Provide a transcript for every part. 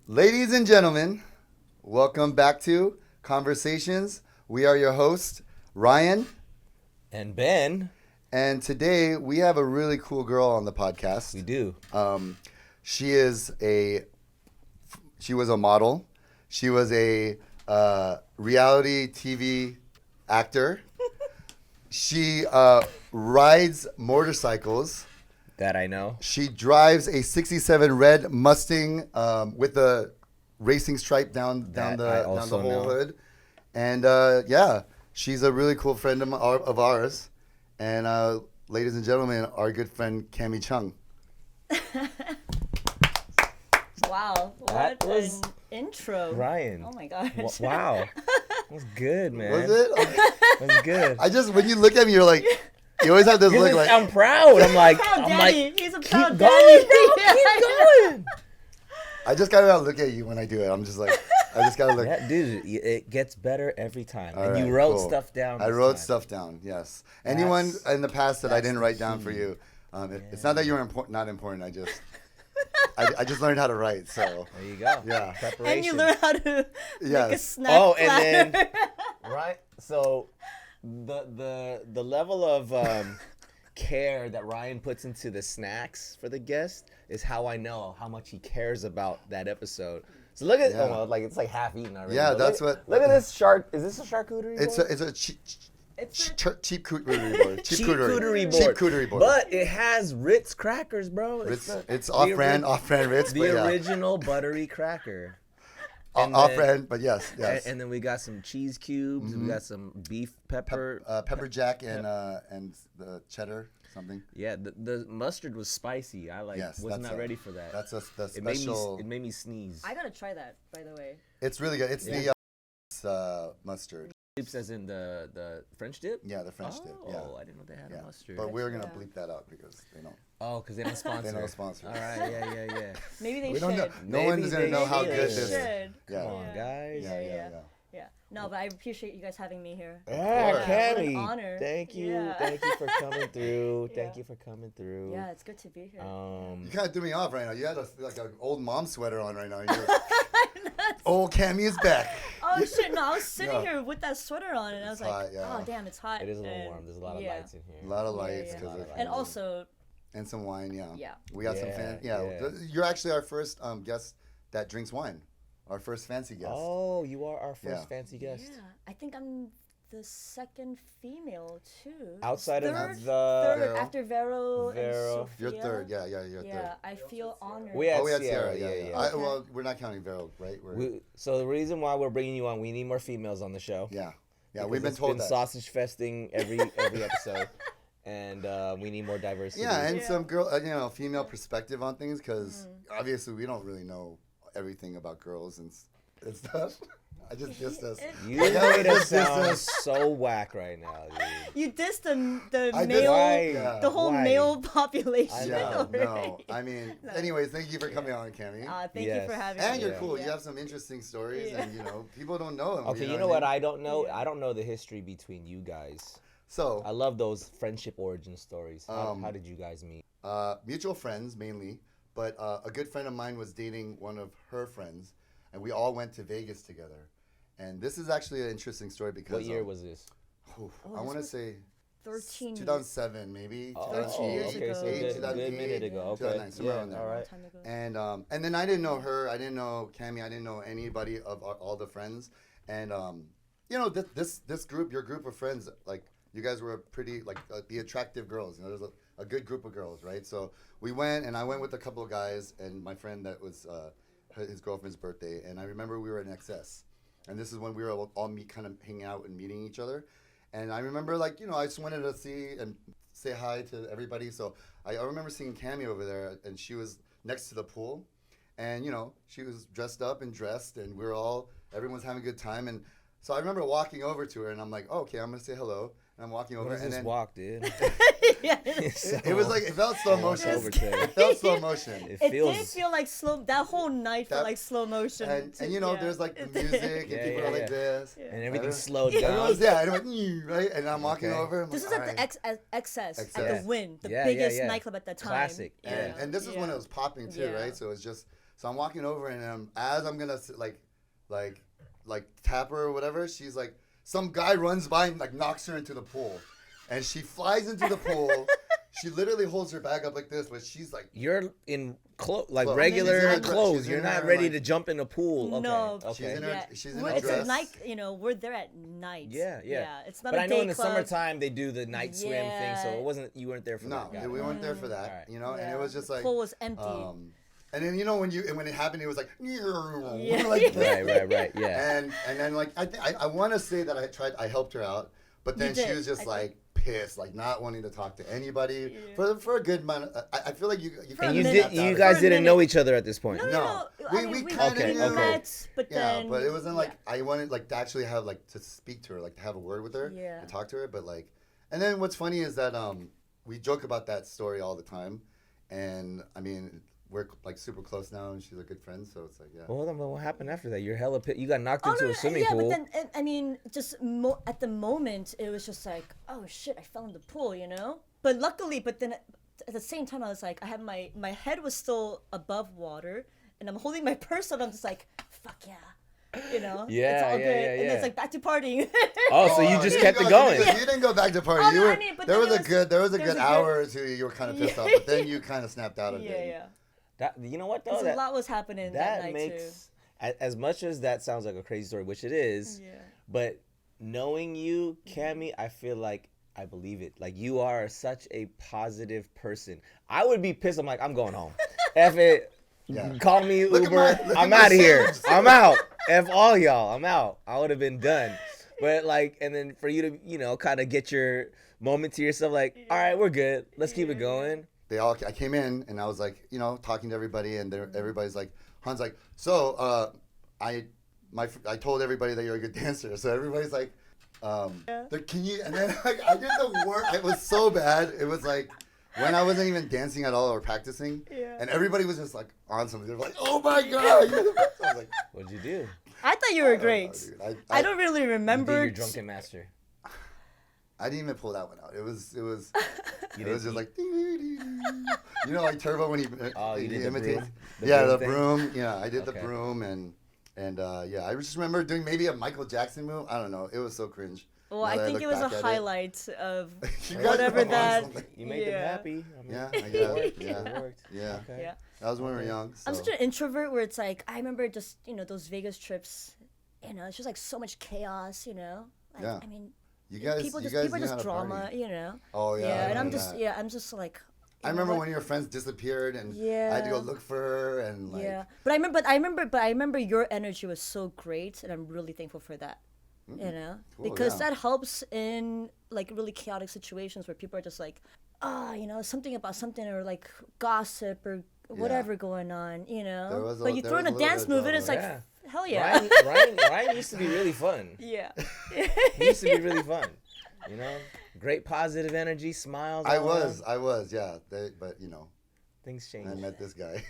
Ladies and gentlemen, welcome back to Conversations. We are your hosts, Ryan, And Ben, and today we have a really cool girl on the podcast. we do. She is she was a model. She was a reality TV actor. She rides motorcycles. That I know. She drives a '67 red Mustang with the racing stripe down the whole know. hood, and yeah, she's a really cool friend of ours. And ladies and gentlemen, our good friend Cammy Chung. Wow, That what was an intro. Ryan. Oh my gosh. Wow. That was good, man. Was it? That was good. I just when you look at me, you're like, you always have this look like. I'm proud. I'm like, Proud I'm daddy. like, He's a keep proud going, daddy. bro. Keep going. I just gotta look at you when I do it. I'm just like, I just gotta look. Yeah, dude, it gets better every time. All And right, you wrote cool. stuff down. I this wrote time. stuff down. Yes. Anyone in the past that I that's didn't the write down for key. you, it's not that you're not important. I just learned how to write. So There you go. Yeah. Preparation. And you learn how to make a Yes. snack Oh, platter. and then right. So the level of care that Ryan puts into the snacks for the guest is how I know how much he cares about that episode. So look at Yeah. well, it's like half eaten already. Yeah, but that's look, what- Look at this shark. Is this a charcuterie it's board? a cheap It's a- cheap cooterie board. Cheap cooterie board. Cheap cooterie board. But it has Ritz crackers, bro. It's off-brand Ritz, The but yeah. original buttery cracker. And then- Off-brand, but yes. And then we got some cheese cubes. We got some beef pepper. Pepper jack and the cheddar something. Yeah, the mustard was spicy. I Yes, was that's not ready for that. That's the It made special. me sneeze. I gotta try that, by the way. It's really good. It's Yeah. the mustard. Dips as in the French dip? Yeah, the French dip. Yeah. Oh, I didn't know they had Yeah. a mustard. But we're gonna Yeah. bleep that out because they don't. Oh, because they don't sponsor. They don't sponsor. All right, yeah. Maybe they We don't know. should. No Maybe one's gonna they know how Maybe good they this. should. Yeah. Come on, guys. Yeah. Yeah. No, but I appreciate you guys having me here. Yeah, course. Cammy. What an honor. Thank you. Yeah. Thank you for coming through. Thank Yeah. you for coming through. Yeah, it's good to be here. You kind of threw me off right now. You had like an old mom sweater on right now. You're old Cammy is back. Oh shit! No, I was sitting No. here with that sweater on, and I was It's like, hot, yeah. "Oh damn, it's hot." It is a little and- warm. There's a lot of yeah. lights in here. A lot of lights, yeah. 'cause of- And also, and some wine. Yeah. Yeah. We got some Yeah, fan. yeah. You're actually our first guest that drinks wine. Our first fancy guest. Oh, you are our first Yeah. fancy guest. yeah, I think I'm the second female too. Outside of third, the third Vero. after Vero, Vero. and Sophia. You're third. Yeah, you're Yeah, third. I feel honored. We had Oh, we had Sierra, Sierra. yeah. I, Okay. well, we're not counting Vero, right? So the reason why we're bringing you on, we need more females on the show. Yeah. Because We've been it's told that. sausage festing every episode, and we need more diversity. Yeah, and Yeah. some female perspective on things, because obviously we don't really know everything about girls and stuff. I just us. you It- made us Just sound us. so whack right now, dude. You dissed the I did- male, Why? Yeah. the whole Why? male population. I Yeah, know. no. already. I mean, No. anyways, thank you for coming on, Cammy. Thank Yes. you for having And me. you're Yeah. cool. Yeah. You have some interesting stories, Yeah. and people don't know them. Okay, you know what I mean? I don't know? Yeah. I don't know the history between you guys. So, I love those friendship origin stories. How Um, did you guys meet? mutual friends mainly, but a good friend of mine was dating one of her friends, and we all went to Vegas together. And this is actually an interesting story because What year was this? I want to say 13 years. 2007 maybe. Oh, 13 years okay, so ago. good, 2008, good minute ago. Okay, 2009, somewhere yeah, around there. all right. Time ago. And then I didn't know her. I didn't know Cammy. I didn't know anybody of all the friends. And this group, your group of friends, like you guys were pretty like the attractive girls. There's a good group of girls, right? So we went, and I went with a couple of guys, and my friend that was his girlfriend's birthday. And I remember we were in XS, and this is when we were all kind of hanging out and meeting each other. And I remember, I just wanted to see and say hi to everybody. So I remember seeing Cammy over there, and she was next to the pool. And, she was dressed up and dressed, and everyone's having a good time. And so I remember walking over to her, and I'm like, oh, okay, I'm going to say hello. And I'm walking over, What is and this then walk, dude? Yeah. it was like, it felt slow motion. over to- It felt slow motion. It It feels. did feel like slow. That whole night felt That- like slow motion. And yeah. there's like the It music, did. and Yeah, people yeah, are like yeah. this. Yeah. And everything Everyone- slowed Everyone's, down. and it went, right? And I'm walking Okay. over. I'm This like, was at "All the XS XS. at the Win, the Yeah, yeah, biggest yeah. nightclub at the time. Classic. And, Yeah. and this is when Yeah. it was popping too, Yeah. right? So it's just So I'm walking over, and as I'm gonna like tap her or whatever, she's like, some guy runs by and like knocks her into the pool, and she flies into the pool. She literally holds her bag up like this, but she's like, You're in Clothes. regular She's in her clothes. she's You're in not her, ready like- to jump in a pool. Okay. No. Okay. She's in her- she's in a It's dress. a night. We're there at night. Yeah. It's not But a I know day in the club. summertime they do the night swim thing, so Yeah. it wasn't. You weren't there for no, that. Got we it. weren't there for that, Alright. you know. And it was just like, Pool was empty. and then when it happened, it was like, Yeah. like Right. Yeah. and then like I want to say that I helped her out, but then You she did, was just I like pissed, like not wanting to talk to anybody for a good amount. I feel like you For a And minute. you guys For a didn't know minute. each other at this point. No. we I mean, kinda Okay, knew. okay. met, but Yeah, then. but it wasn't like I wanted like to actually have like to speak to her, like to have a word with her, Yeah. to talk to her. But like, and then what's funny is that we joke about that story all the time, and I mean we're like super close now, and she's a good friend, so it's like Well, hold on, but what happened after that? You're hella you got knocked Oh, into no, a swimming yeah, pool. but then I mean, just at the moment, it was just like, oh shit, I fell in the pool, you know. But luckily, but then at the same time, I was like, I had my head was still above water, and I'm holding my purse, and I'm just like, fuck yeah, you know. Yeah, it's all yeah, good, yeah, and yeah. it's like back to partying. Oh, so you just kept it going. You didn't go back to party. Oh, You no, were, I mean, but there then was it a was- good there was a good good- hour or two you were kind of pissed off, but then you kind of snapped out of it. yeah. That, you know what though? Because a That, lot was happening that night makes as much as that sounds like a crazy story, which it is. too. Yeah. But knowing you, Cammy, I feel like I believe it. Like you are such a positive person. I would be pissed. I'm like, I'm going home. F it. Yeah. Call me Look at Uber. look I'm at out of here. sandwich. I'm out. F all y'all. I'm out. I would have been done. But like, and then for you to, kind of get your moment to yourself, like, all right, we're good. Let's keep it going. I came in and I was like, talking to everybody, and everybody's like, Han's like, so I told everybody that you're a good dancer, so everybody's like, can you? And then like, I did the work. It was so bad. It was like when I wasn't even dancing at all or practicing, and everybody was just like on something. They're like, oh my god! You're the best. I was like, What'd you do? I thought you were I don't know, great. dude. I don't really You remember. did your drunken master. I didn't even pull that one out. It was You just did- like like Turbo when he you did the imitates. broom? The Yeah, broom the thing? broom. Yeah, I did the Okay. broom and I just remember doing maybe a Michael Jackson move. I don't know. It was so cringe. Well, Now I that think look it was a back at it. highlight of You guys whatever were on that. something. You made them Yeah. happy. I mean, Yeah, I it guess. worked. Yeah. It worked. Yeah. Okay. Yeah. That was when we were Okay. young. So. I'm such an introvert where it's like I remember just those Vegas trips. It's just like so much chaos. Like, Yeah. I mean, you guys, people you just guys people knew just how to drama. party. Yeah, Oh yeah. I and I'm remember just that. I'm just like. I remember when your friends disappeared and I had to go Yeah. look for her and like. Yeah, but I remember your energy was so great, and I'm really thankful for that. Cool, Because yeah. that helps in like really chaotic situations where people are just like, something about something or like gossip or whatever going on, was But you there throw in was a a little dance bit of move and it's like, drama. hell yeah. Ryan used to be really fun. Yeah. He used to be really fun. Great positive energy, smiles. I all was, around. yeah. But Things I change. met this guy.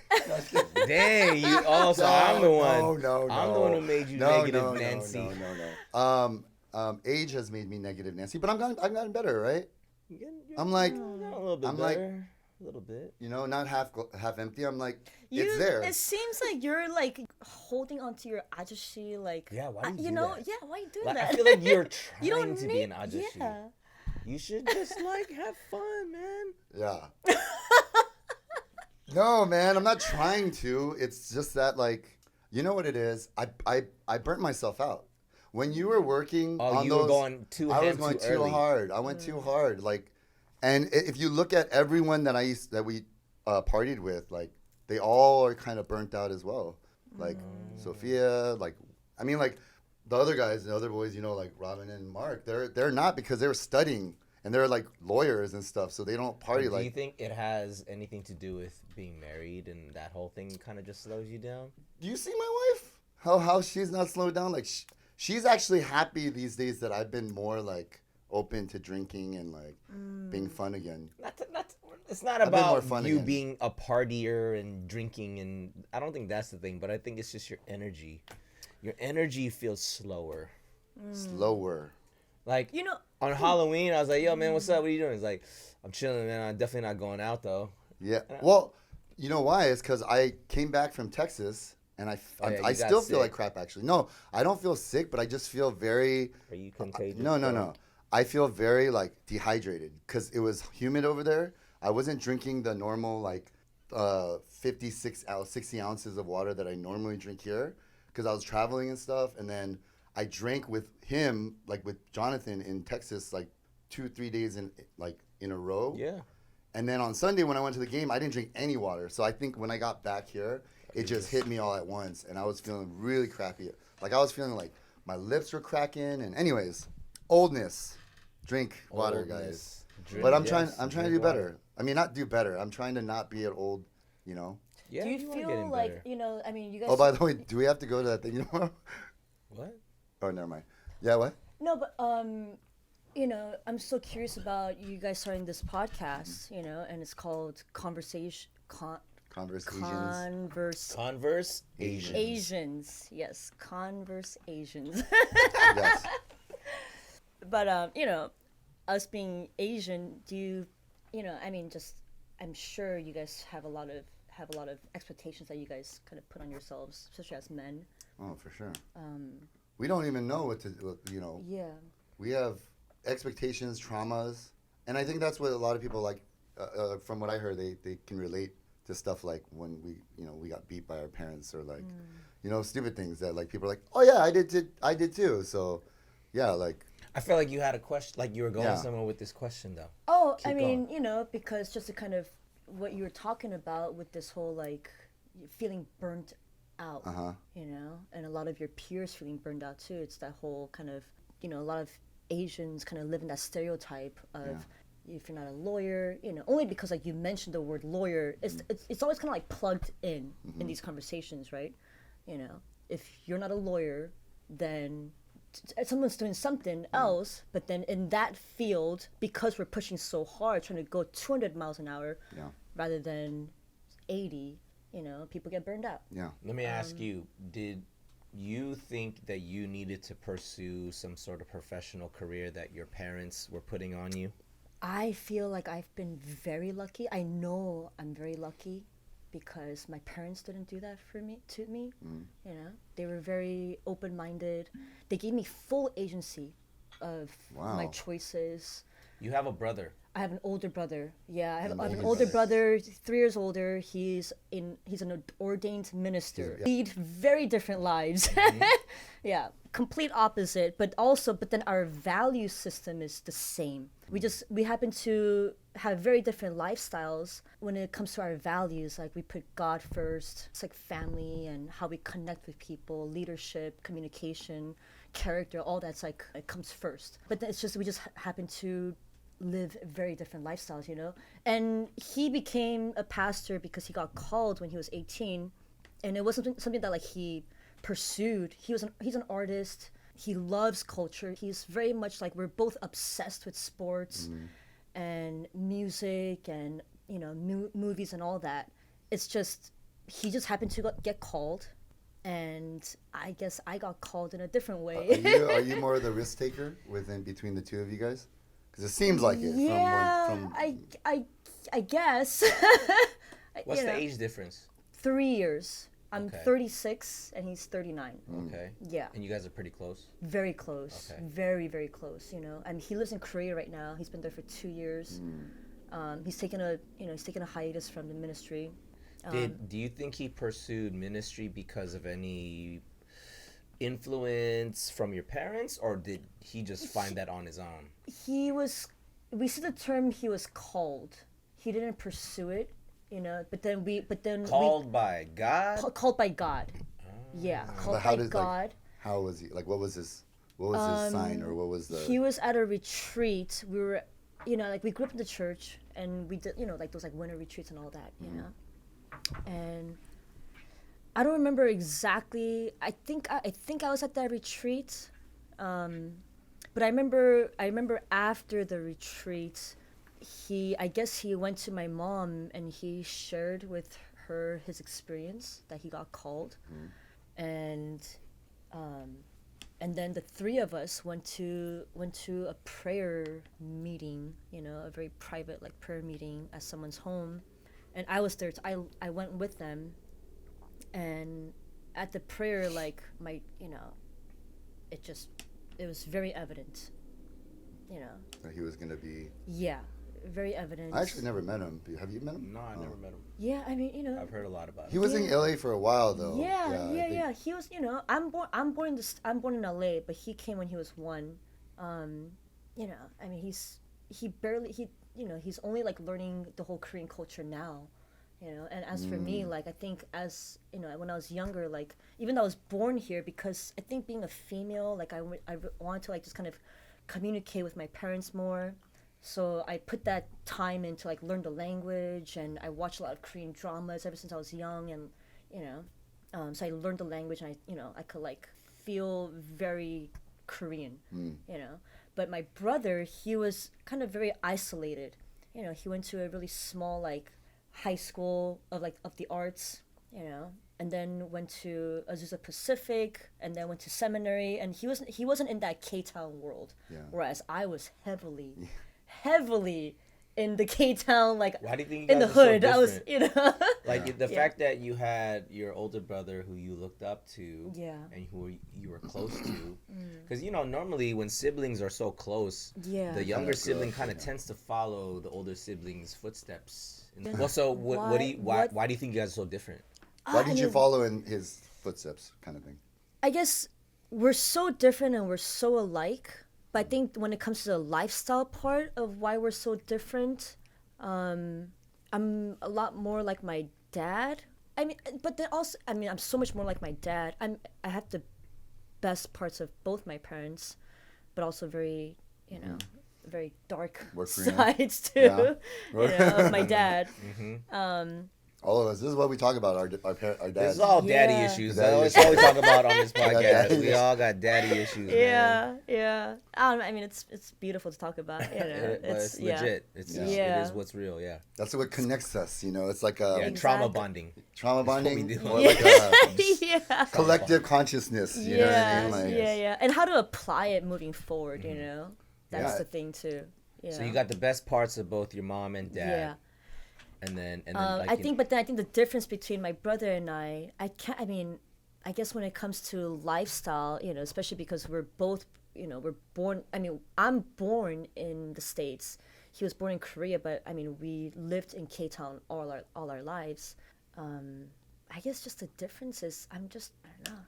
Dang, you also I'm the one. No. I'm the one who made you negative Nancy. No. Age has made me negative Nancy, but I've gotten better, right? I'm like, a little bit I'm like- better. A little bit. not half empty. I'm like, it's there. It seems like you're like holding onto your ajashi, like Yeah, why do you do know, that? yeah, why are you doing Like, that? I feel like you're You trying don't to be an ajashi. Yeah. You should just like have fun, man. Yeah. No, man, I'm not trying to. It's just that, like, you know what it is? I burnt myself out. When you were working Oh, on you those, were going too I was ham going too too early. hard. I went too hard. Like, and if you look at everyone that we partied with, like, they all are kind of burnt out as well. Like Sophia, like, I mean, like the other guys, the other boys, like Robin and Mark, they're not because they were studying and they're like lawyers and stuff, so they don't party Do like. you think it has anything to do with being married and that whole thing kind of just slows you down? Do you see my wife? How she's not slowed down? Like she's actually happy these days that I've been more like open to drinking and like being fun again. It's not been more about fun you again. being a partier and drinking, and I don't think that's the thing, but I think it's just your energy. Your energy feels slower. Slower. Like, on Halloween, I was like, yo, man, what's up? What are you doing? He's like, I'm chilling, man. I'm definitely not going out, though. Yeah. Well, You know why? It's because I came back from Texas and Oh, yeah, I you got still feel sick. like crap. Actually, no, I don't feel sick, but I just feel very. Are you contagious? No, no, bro? no. I feel very like dehydrated because it was humid over there. I wasn't drinking the normal like 60 ounces of water that I normally drink here because I was traveling and stuff. And then I drank with him, like with Jonathan in Texas, like 2 3 days in a row. Yeah. And then on Sunday when I went to the game, I didn't drink any water. So I think when I got back here, it just hit me all at once, and I was feeling really crappy. Like I was feeling like my lips were cracking. And anyways, oldness, drink water, guys. Oldness. Drink- But I'm yes, trying to drink do water. better. I mean, not do better. I'm trying to not be an old, you know. Yeah, Do you are feel getting like, better. you know, I mean, you guys. Oh, by the way, do we have to go to that thing tomorrow? What? Oh, never mind. Yeah, what? No, but you know, I'm so curious about you guys starting this podcast, you know, and it's called Conversations. Converse Asians. Asians. Yes, Conversasians. Yes. But you know, us being Asian, do you know, I mean, just I'm sure you guys have a lot of expectations that you guys kind of put on yourselves, especially as men. Oh, for sure. We don't even know what to, you know. Yeah. We have expectations, traumas, and I think that's what a lot of people like. From what I heard, they can relate to stuff like when we got beat by our parents or like, stupid things that like people are like, oh yeah, I did too. So, yeah, like. I feel like you had a question, like you were going Yeah. somewhere with this question, though. Oh, Keep I mean, going. you know, because just to kind of what you were talking about with this whole like feeling burnt out, you know, and a lot of your peers feeling burned out too. It's that whole kind of, you know, a lot of Asians kind of live in that stereotype of if you're not a lawyer, you know, only because like you mentioned the word lawyer, it's always kind of like plugged in these conversations, right? You know, if you're not a lawyer, then someone's doing something else, but then in that field, because we're pushing so hard, trying to go 200 miles an hour rather than 80, you know, people get burned out. Yeah. Let me ask you, did you think that you needed to pursue some sort of professional career that your parents were putting on you? I feel like I've been very lucky. I know I'm very lucky because my parents didn't do that to me. You know, they were very open-minded. They gave me full agency of my Wow. choices. You have a brother. I have an older brother. Yeah, I have an older older brother. brother, 3 years older. He's an ordained minister. Yeah. Lead very different lives. Yeah, complete opposite. But then our value system is the same. We happen to have very different lifestyles when it comes to our values. Like we put God first. It's like family and how we connect with people, leadership, communication, character. All that's like it comes first. But then we just happen to live very different lifestyles, you know. And he became a pastor because he got called when he was 18, and it wasn't something that like he pursued. He's an artist. He loves culture. He's very much like we're both obsessed with sports and music and you know movies and all that. It's just he just happened to get called, and I guess I got called in a different way. Are you more of the risk taker between the two of you guys? Because it seems like it. Yeah, From I guess. What's You the know, age difference? 3 years. I'm Okay. 36 and he's 39. Okay. Yeah, And you guys are pretty close? very close. Okay. Very, very close, you know. And he lives in Korea right now. He's been there for 2 years. He's taken a hiatus from the ministry. Do you think he pursued ministry because of any influence from your parents, or did he just find that on his own? We see the term he was called. He didn't pursue it, you know, Called by God? called by God. Yeah, called how by does, like, God. how was he? Like, what was his sign, or what was the? He was at a retreat. We were, you know, like we grew up in the church, and we did, you know, like those like winter retreats and all that, you know. And I don't remember exactly. I think I was at that retreat, but I remember after the retreat, I guess he went to my mom and he shared with her his experience that he got called, and then the three of us went to a prayer meeting, you know, a very private like prayer meeting at someone's home, and I was there. I went with them, and at the prayer, like my, it was very evident, That he was gonna be. Yeah, very evident. I actually never met him. Have you met him? No, I never met him. Yeah, I mean, I've heard a lot about He him. was in LA for a while though. Yeah. He was, I'm born in LA, but he came when he was 1. I mean, he's only like learning the whole Korean culture now, And as for me, like I think as when I was younger, like even though I was born here, because I think being a female, like I wanted to like just kind of communicate with my parents more. So I put that time into like learn the language, and I watched a lot of Korean dramas ever since I was young, and so I learned the language, and I could like feel very Korean, But my brother, he was kind of very isolated. He went to a really small like high school of the arts, and then went to Azusa Pacific, and then went to seminary, and he wasn't in that K-Town world, whereas I was heavily in the K-Town, like Why do you think in the hood. I was, like the fact that you had your older brother who you looked up to, and who you were close to, because normally when siblings are so close, the younger sibling kind of tends to follow the older sibling's footsteps. Well, so why do you think you guys are so different? Why did you follow in his footsteps, kind of thing? I guess we're so different and we're so alike. But I think when it comes to the lifestyle part of why we're so different, I'm a lot more like my dad. I mean, but then also, I mean, I'm so much more like my dad. I have the best parts of both my parents, but also very, very dark sides too, of my dad. All of us. This is what we talk about. Our dads. This is all daddy issues. That's all we talk about on this podcast. We all got daddy issues. Man. I mean, it's beautiful to talk about. It's legit. It is what's real. Yeah. That's what connects us. It's like a trauma bonding. Trauma bonding. That's Or what we do. like a collective consciousness. You know what I mean? Like, and how to apply it moving forward. That's the thing too. So you got the best parts of both your mom and dad. Yeah. And then I think the difference between my brother and I guess when it comes to lifestyle, especially because we're both, we're born. I mean, I'm born in the States. He was born in Korea, but I mean, we lived in K-Town all our lives. I guess just the difference is I don't know.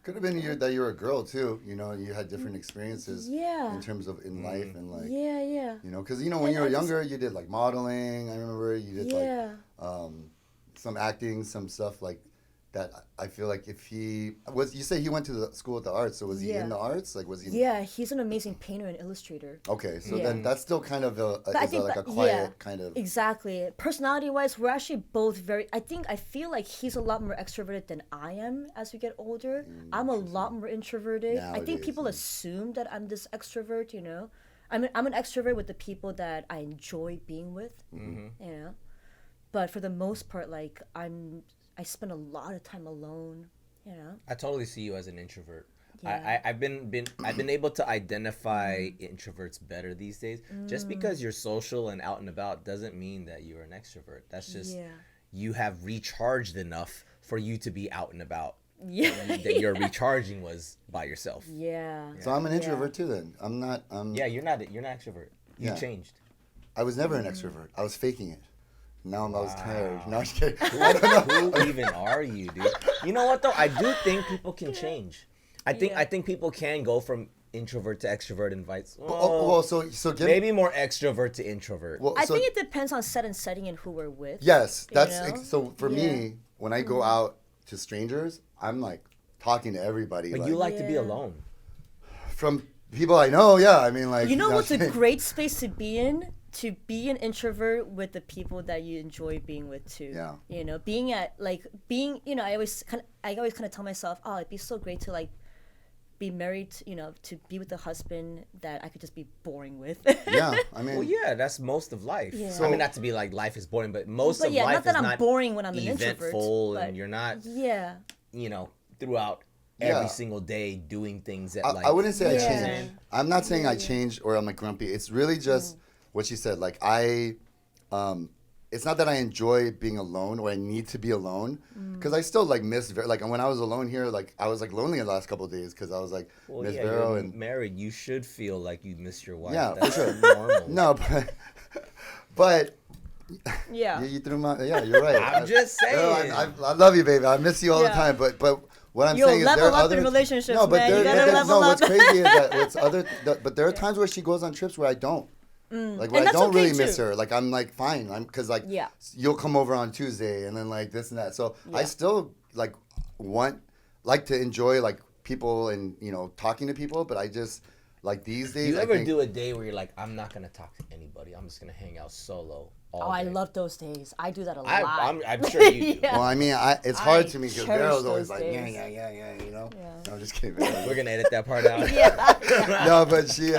Could have been that you were a girl too. You had different experiences. In terms of in life and like. Because when you were younger, you did like modeling. I remember you did like some acting, some stuff like that. I feel like if he was, you say he went to the school of the arts. So was he in the arts? Like was he? Yeah, he's an amazing painter and illustrator. Okay, so then that's still kind of a quiet kind of. Exactly. Personality-wise, we're actually both very. I feel like he's a lot more extroverted than I am as we get older. I'm a lot more introverted. Nowadays, I think people assume that I'm this extrovert. I'm an extrovert with the people that I enjoy being with. But for the most part, like I spend a lot of time alone. I totally see you as an introvert. Yeah. I've been able to identify introverts better these days. Just because you're social and out and about doesn't mean that you're an extrovert. That's just you have recharged enough for you to be out and about. That your recharging was by yourself. So I'm an introvert too. Then I'm not. You're not an extrovert. You changed. I was never an extrovert. I was faking it. Now I was tired. No, I'm just kidding. I don't know. Who even are you, dude? You know what though? I do think people can change. I think people can go from introvert to extrovert and vice. Maybe more extrovert to introvert. I think it depends on set and setting and who we're with. Yes, so for me, when I go out to strangers, I'm like talking to everybody. But you like to be alone. From people I know, I mean, like. What's a great space to be in? To be an introvert with the people that you enjoy being with too. Being I always kind of tell myself, oh, it'd be so great to like be married, to be with a husband that I could just be boring with. I mean. Well, that's most of life. So, I mean, not to be like life is boring, but most of life not that is I'm not boring when I'm an eventful, introvert, and you're not. Throughout every single day doing things that I wouldn't say I changed. I'm not saying I changed or I'm like grumpy. It's really just. What she said, like I it's not that I enjoy being alone or I need to be alone because I still like miss like when I was alone here, like I was like lonely the last couple of days because I was like miss Vero you're and married. You should feel like you miss your wife. Yeah, That's for sure. normal. No, but Yeah. you threw my you're right. I'm just saying. I love you, baby. I miss you all the Yeah. time. But what I'm Yo, saying is there level are up other in relationships, no, but man. You there, gotta no, level what's up. crazy is that but there are times where she goes on trips where I don't. Like when And I that's don't okay, really miss too. her, like I'm like fine, I'm because like Yeah. you'll come over on Tuesday and then like this and that. So I Yeah. still like like to enjoy like people and talking to people, but I just like these days. You I ever think, do a day where you're like, I'm not gonna talk to anybody. I'm just gonna hang out solo all Oh, I day. love those days. I do that a lot. I'm sure you do. Yeah. Well, I mean, it's hard I to me because cherish Vero's always those like, days. yeah, Yeah. No, I'm just kidding. We're gonna edit that part out. Yeah. No, but she,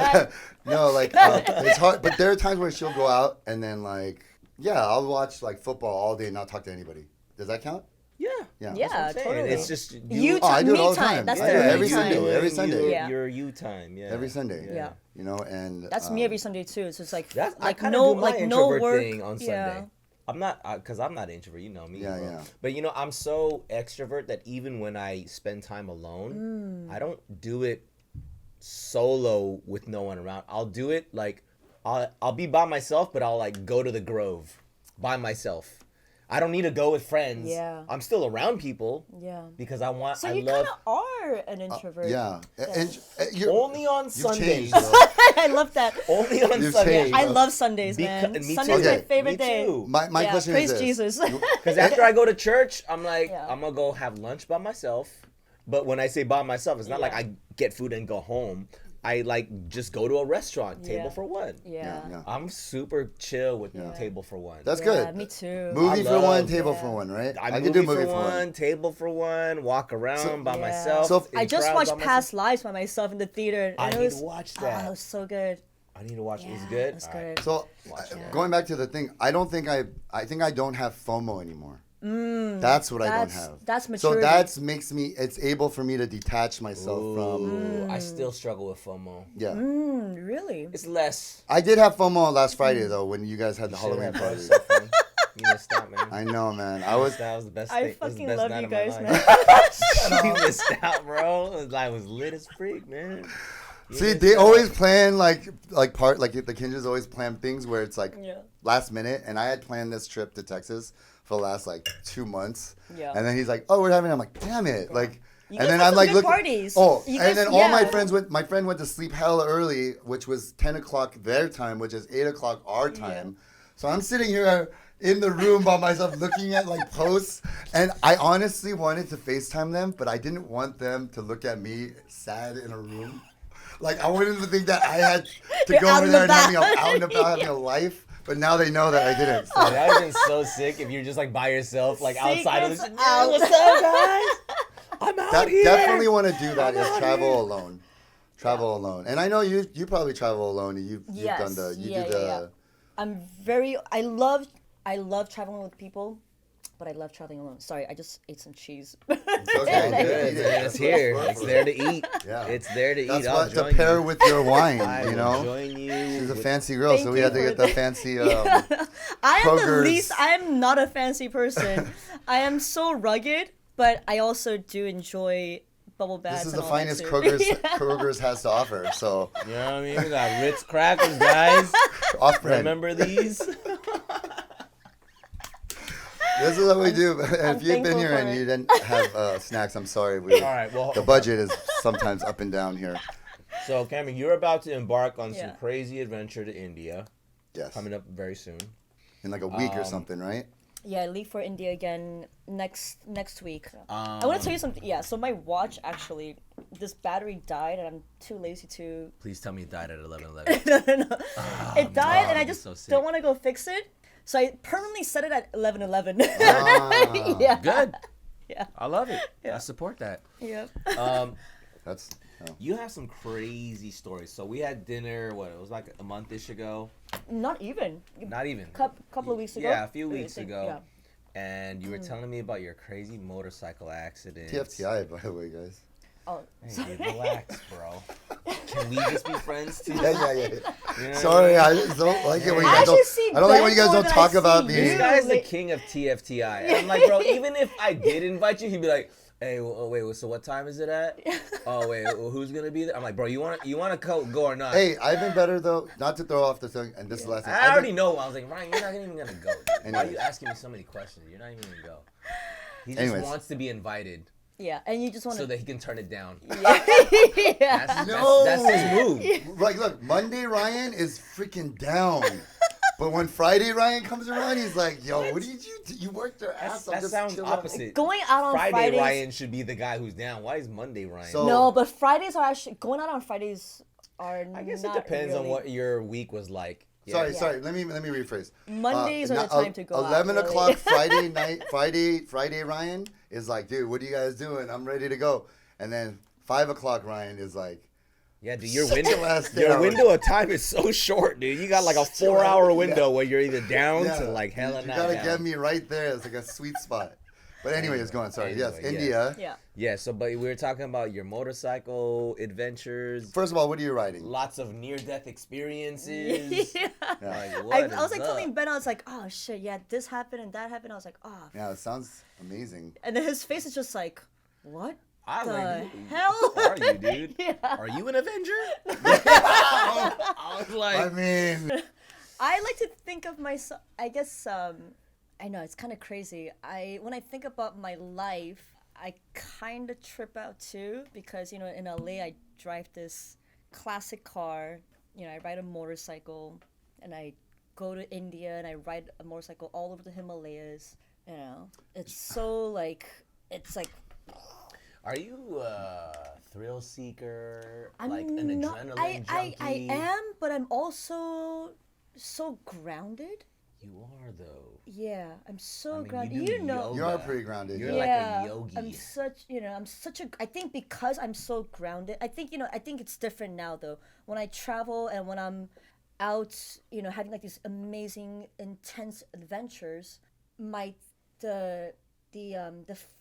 no, like it's hard. But there are times where she'll go out and then like, yeah, I'll watch like football all day and not talk to anybody. Does that count? Yeah. Yeah. Yeah, That's what I'm saying. totally. It's just You Oh, I do it me all the time. time. That's I the do it me every time. Sunday. Every Sunday. Yeah. Your you time. Yeah. Every Sunday. Yeah. And That's me every Sunday too. So it's like That's I like kind of no do my like no introvert work thing on Sunday. Yeah. I'm not because I'm not an introvert. You know me. Yeah, bro. yeah. But I'm so extrovert that even when I spend time alone, I don't do it solo with no one around. I'll do it like I'll be by myself, but I'll like go to the Grove by myself. I don't need to go with friends. Yeah. I'm still around people Yeah. because I want. So I you love kind of are an introvert. Yeah. And you're, only on you've Sundays. changed, bro. I love that. Only on You've Sundays. changed. I love Sundays, man. Me Sunday's too. my Okay. favorite Me day. too. My Yeah, question praise is this. Jesus. Because after I go to church, I'm like, Yeah. I'm gonna go have lunch by myself. But when I say by myself, it's not like Yeah. I get food and go home. I like just go to a restaurant, table Yeah. for one. Yeah. Yeah. I'm super chill with Yeah. table for one. That's Yeah, good. me too. Movie I for one, love- table Yeah. for one, right? I can movie do movie for one, table for one, walk around So- by Yeah. myself. So- I in just crowds watched by myself. Past Lives by myself in the theater. And I it need was, to watch Oh, that. it was so good. I need to watch. It was Yeah, good. it was All right. good. So Watch that. going back to the thing, I think I don't have FOMO anymore. That's what I don't have. That's So maturity. it's able for me to detach myself from. Ooh, I still struggle with FOMO. Yeah. Really? It's less. I did have FOMO last Friday though when you guys had the Should've Halloween had party. so fun. You missed out, man. I know, man. I was. That was the best I thing. It was the fucking best love night you of my guys, life. man. You missed out, bro. I was lit as freak, man. You See, missed they out. always plan like the Kinjas always plan things where it's like Yeah. last minute, and I had planned this trip to Texas for the last like 2 months. Yeah. And then he's like, "Oh, we're having." I'm like, "Damn it!" Like, You and guys then had I'm some like, good "Look." parties. Oh, You and guys- then all my yeah. friends went. My friend went to sleep hella early, which was 10 o'clock their time, which is 8 o'clock our time. So I'm sitting here in the room by myself looking at like posts, and I honestly wanted to FaceTime them, but I didn't want them to look at me sad in a room. Like I wanted them to think that I had to You're go out over and there and having about. out and about having a life, but now they know that I didn't. So. That would have been so sick if you're just like by yourself, like outside of the Secrets shit. Yeah, out. what's up, guys? I'm out That here. definitely want to do that I'm is out travel here. alone. Travel alone. And I know you probably travel alone and you've Yes. done the Yeah, do the yeah. I love traveling with people, but I love traveling alone. Sorry, I just ate some cheese. It's All okay. good, Eat it. man. It's here. It's there to eat. Yeah. It's there to That's eat. I'll what to join pair you. with your wine, I you will know? join you. She's a with- fancy girl, so Thank we you had to for get the the- fancy I am the Kroger's- least. I am not a fancy person. I am so rugged, but I also do enjoy bubble baths. This is and the all that finest too. Kroger's has to offer. So You know what I mean? We got Ritz crackers, guys. off brand. Remember these? This is what we do. I'm If you've been thankful here for and it. you didn't have snacks, I'm sorry. All right. Well, The budget is sometimes up and down here. So, Cammy, you're about to embark on some Yeah. crazy adventure to India, Yes. coming up very soon. In like a week or something, right? Yeah, I leave for India again next week. I Um, want to tell you something. Yeah, so my watch actually, this battery died, and I'm too lazy to. Please tell me it died at 11:11. No. It died, and I man, just so sick. don't want to go fix it. So I permanently set it at 11:11. Ah, Yeah. Good. Yeah. I love it. Yeah. I support that. Yeah. That's You have some crazy stories. So we had dinner. What it was like a month-ish ago. Not even. Not even. Couple of weeks ago. Yeah, a few What do you weeks think? ago. Yeah. And you were telling me about your crazy motorcycle accident. TFTI, by the way, guys. Oh, Hey, sorry. dude, relax, bro. can we just be friends too? Yeah. You know Sorry, what I just don't like it when you I guys actually don't. see I don't like when Ben you guys more don't than I talk see about you. me. This guy's the Like- king of TFTI. And I'm like, bro, even if I did invite you, he'd be like, hey, wait, so what time is it at? Oh, wait, who's gonna be there? I'm like, bro, you wanna go or not? Hey, I've been better though. Not to throw off the thing, and this is the last thing. I already know. I was like, Ryan, you're not even gonna go. Dude. Why are Anyways. you asking me so many questions? You're not even gonna go. He just Anyways. wants to be invited Yeah, and you just want so to. that he can turn it down. Yeah. That's his move. Like, look, Monday Ryan is freaking down. But when Friday Ryan comes around, he's like, "Yo, what did you do? You worked your ass off." That just sounds chill out." opposite. Going out on Friday Fridays. Ryan should be the guy who's down. Why is Monday Ryan? So- No, but Fridays are actually going out on Fridays are. I guess not it depends on really- what your week was like. Sorry, Yeah. sorry. Let me rephrase. Mondays are the not- time to go out, 11 really. o'clock Friday night. Friday Ryan is like, "Dude, what are you guys doing? I'm ready to go." And then 5 o'clock Ryan is like, Yeah, dude, your Shut window, your ass your down. window of time is so short, dude. You got like a Shut your 4-hour ass- window yeah. where you're either down "Yeah, to like hella you not gotta down. get me right there. It's like a sweet spot." But anyways, go on. Sorry. Yes, Anyway, India. Yeah. Yeah, so but we were talking about your motorcycle adventures, First of all, what are you riding? lots of near-death experiences. Yeah. Like, what I is was like up? telling Ben, I was like, oh shit, yeah, this happened and that happened. I was like, oh. Yeah, it sounds amazing. And then his face is just like, what I was the like, hell? who are you, dude? Yeah. Are you an Avenger? I was like, I mean, I like to think of myself. I guess I know it's kind of crazy. When I think about my life, I kind of trip out too because in LA I drive this classic car. I ride a motorcycle, and I go to India and I ride a motorcycle all over the Himalayas. It's so like it's like. are you a thrill seeker? I'm like an not, adrenaline I junkie? am, but I'm also so grounded. You are though. Yeah, I'm so I mean, grounded. you do yoga. you are pretty grounded. You're yeah. like a yogi. I'm such a. I think because I'm so grounded. I think I think it's different now though. When I travel and when I'm out, having like these amazing, intense adventures, the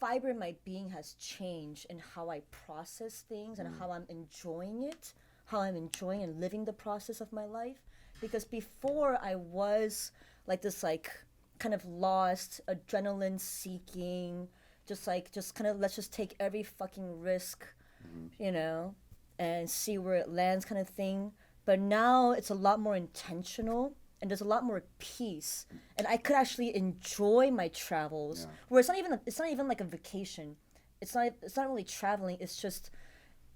fiber in my being has changed in how I process things and how I'm enjoying it, how I'm enjoying and living the process of my life. Because before I was like this kind of lost, adrenaline seeking, just kind of let's just take every fucking risk, and see where it lands kind of thing. But now it's a lot more intentional and there's a lot more peace, and I could actually enjoy my travels. Yeah. Where it's not even like a vacation. It's not really traveling. It's just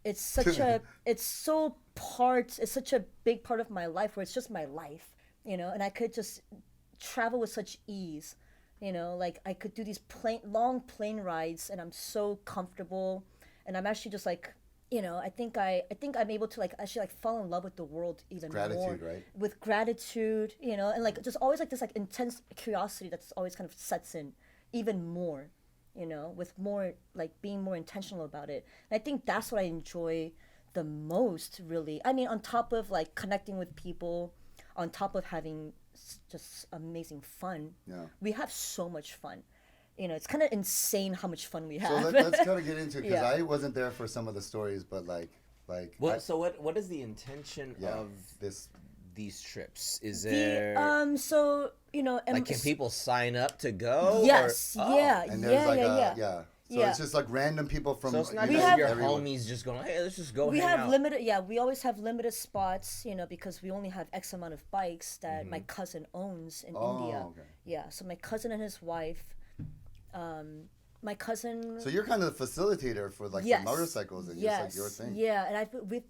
it's such it's such a big part of my life where it's just my life, and I could just travel with such ease, like I could do these long plane rides and I'm so comfortable, and I'm actually just like, I think I'm able to actually fall in love with the world even more. Gratitude, right? With gratitude, and just always this intense curiosity that's always kind of sets in even more, with more being more intentional about it. And I think that's what I enjoy the most, really. I mean, on top of connecting with people, on top of having just amazing fun. Yeah. We have so much fun. It's kind of insane how much fun we have. So let's kind of get into it because Yeah. I wasn't there for some of the stories, but What is the intention of this? these trips? Is there So can people sign up to go? Yes. Or, Yeah. And there's Yeah. So Yeah. it's just random people from So it's not We just have- your everyone. homies just going, hey, let's just go We hang have out. limited. Yeah, we always have limited spots. Because we only have X amount of bikes that my cousin owns in India. Okay. Yeah. So my cousin and his wife. My cousin. So you're kind of the facilitator for the motorcycles and yes. just your thing. Yeah, and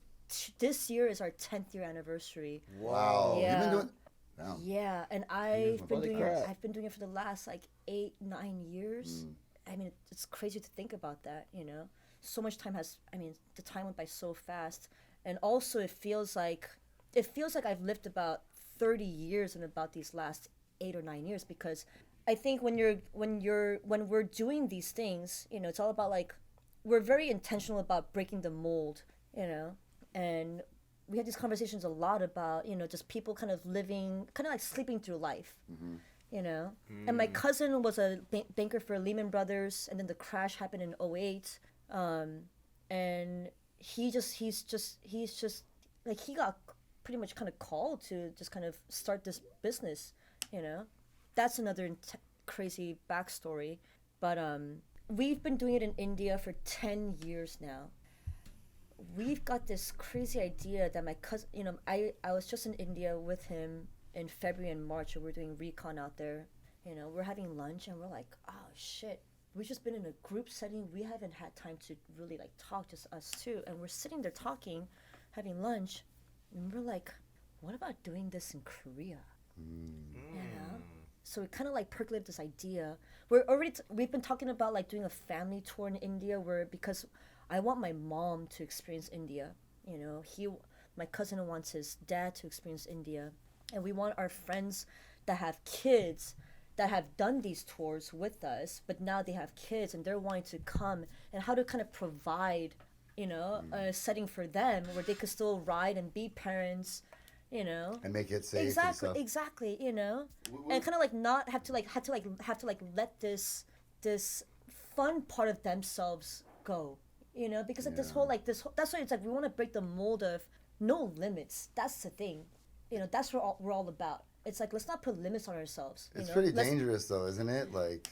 this year is our 10th year anniversary. Wow. Yeah. You've been doing. Wow. Yeah, and I've been Holy doing crap. it. I've been doing it for the last 8-9 years. I mean, it's crazy to think about that. So much time has. I mean, the time went by so fast, and also it feels like I've lived about 30 years in about these last 8 or 9 years, because I think when we're doing these things, it's all about we're very intentional about breaking the mold, and we had these conversations a lot about, just people kind of living, kind of sleeping through life, And my cousin was a banker for Lehman Brothers, and then the crash happened in '08, and he's just like he got pretty much kind of called to just kind of start this business, you know. That's another crazy backstory. But we've been doing it in India for 10 years now. We've got this crazy idea that my cousin, you know, I was just in India with him in February and March, and we're doing recon out there. You know, we're having lunch and we're like, oh shit, we've just been in a group setting. We haven't had time to really like talk, just us two. And we're sitting there talking, having lunch, and we're like, what about doing this in Korea? You know? So we kind of like percolated this idea. We've been talking about like doing a family tour in India because I want my mom to experience India. You know, my cousin wants his dad to experience India. And we want our friends that have kids that have done these tours with us, but now they have kids and they're wanting to come, and how to kind of provide, you know, a setting for them where they could still ride and be parents, you know, and make it safe. Exactly, you know, and kind of like not have to let this fun part of themselves go, you know, because like that's why it's like we want to break the mold of no limits. That's the thing, you know. That's what we're all about. It's like, let's not put limits on ourselves. It's pretty dangerous, though, isn't it? Like,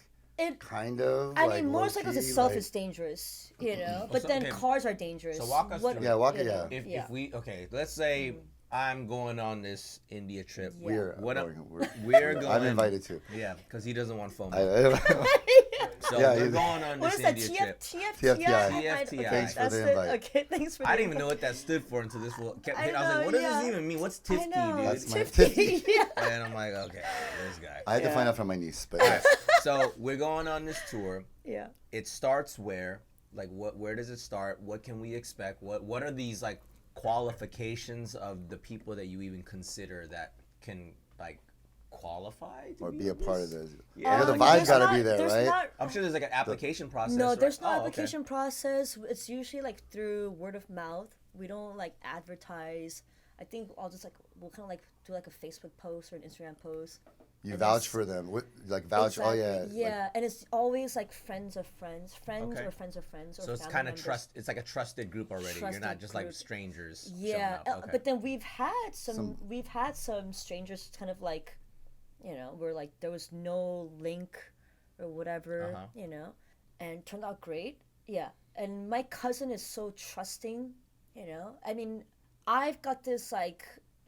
kind of. I mean, motorcycles itself is dangerous, you know. But then cars are dangerous. So walk us through. If we let's say I'm going on this India trip. We're going. I'm invited too. Yeah, because he doesn't want FOMO. So Yeah, we're going on What this is that? India trip. TFTI? Thanks for the invite. Okay, thanks for the I didn't even know what that stood for until this. I was like, what does this even mean? What's TFT, dude? That's my TFT. And I'm like, okay, this guy. I had to find out from my niece, but yes. So we're going on this tour. Yeah. It starts where? Like, where does it start? What can we expect? What are these like qualifications of the people that you even consider that can like qualify to Or be a part of this. Yeah. The vibe gotta be there, right? I'm sure there's like an application process. No, there's right? no application process. It's usually like through word of mouth. We don't like advertise. I think we'll kind of like do like a Facebook post or an Instagram post. You vouch for them, vouch. Exactly. Oh yeah. Yeah, and it's always like friends of friends, or friends of friends, or so it's kind of trust. It's like a trusted group already. You're not just like strangers. Yeah, showing up. Okay. but then we've had some strangers kind of like, you know, where like there was no link or whatever, you know, and turned out great. Yeah, and my cousin is so trusting, you know. I mean, I've got this like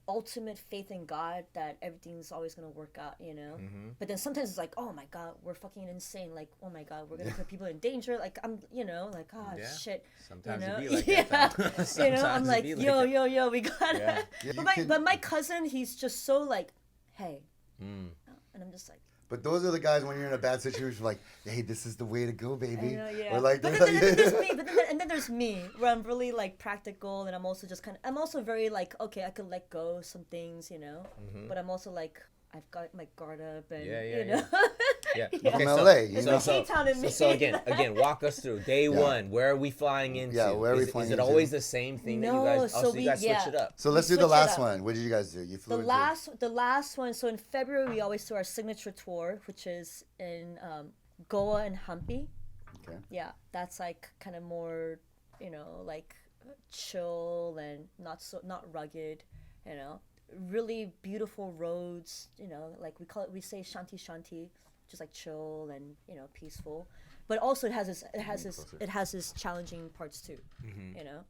ultimate faith in God that everything's always gonna work out, you know. But then sometimes it's like, oh my God, we're fucking insane. Like, oh my God, we're gonna put people in danger. Like, I'm, you know, like, oh shit. Sometimes you know? it be like that. You know, I'm like, yo, we got it. Yeah. But my cousin, he's just so like, hey, and I'm just like. But those are the guys when you're in a bad situation, like, hey, this is the way to go, baby. I know, yeah. Or like, but then there's me. And then there's me, where I'm really like practical, and I'm also just I'm also very like, okay, I could let go of some things, you know. But I'm also like, I've got my guard up, and you know. Yeah. From LA, you know. So again, walk us through day one. Where are we flying into? Yeah, where are we flying Is it into? always the same thing that you guys? so you guys switch it up. So let's do the last one. What did you guys do? You flew the last one. So in February, we always do our signature tour, which is in Goa and Hampi. Okay. Yeah, that's like kind of more, you know, like chill and not rugged, you know. Really beautiful roads, you know, like we say shanti, just like chill and, you know, peaceful. But also it has its challenging parts too. You know,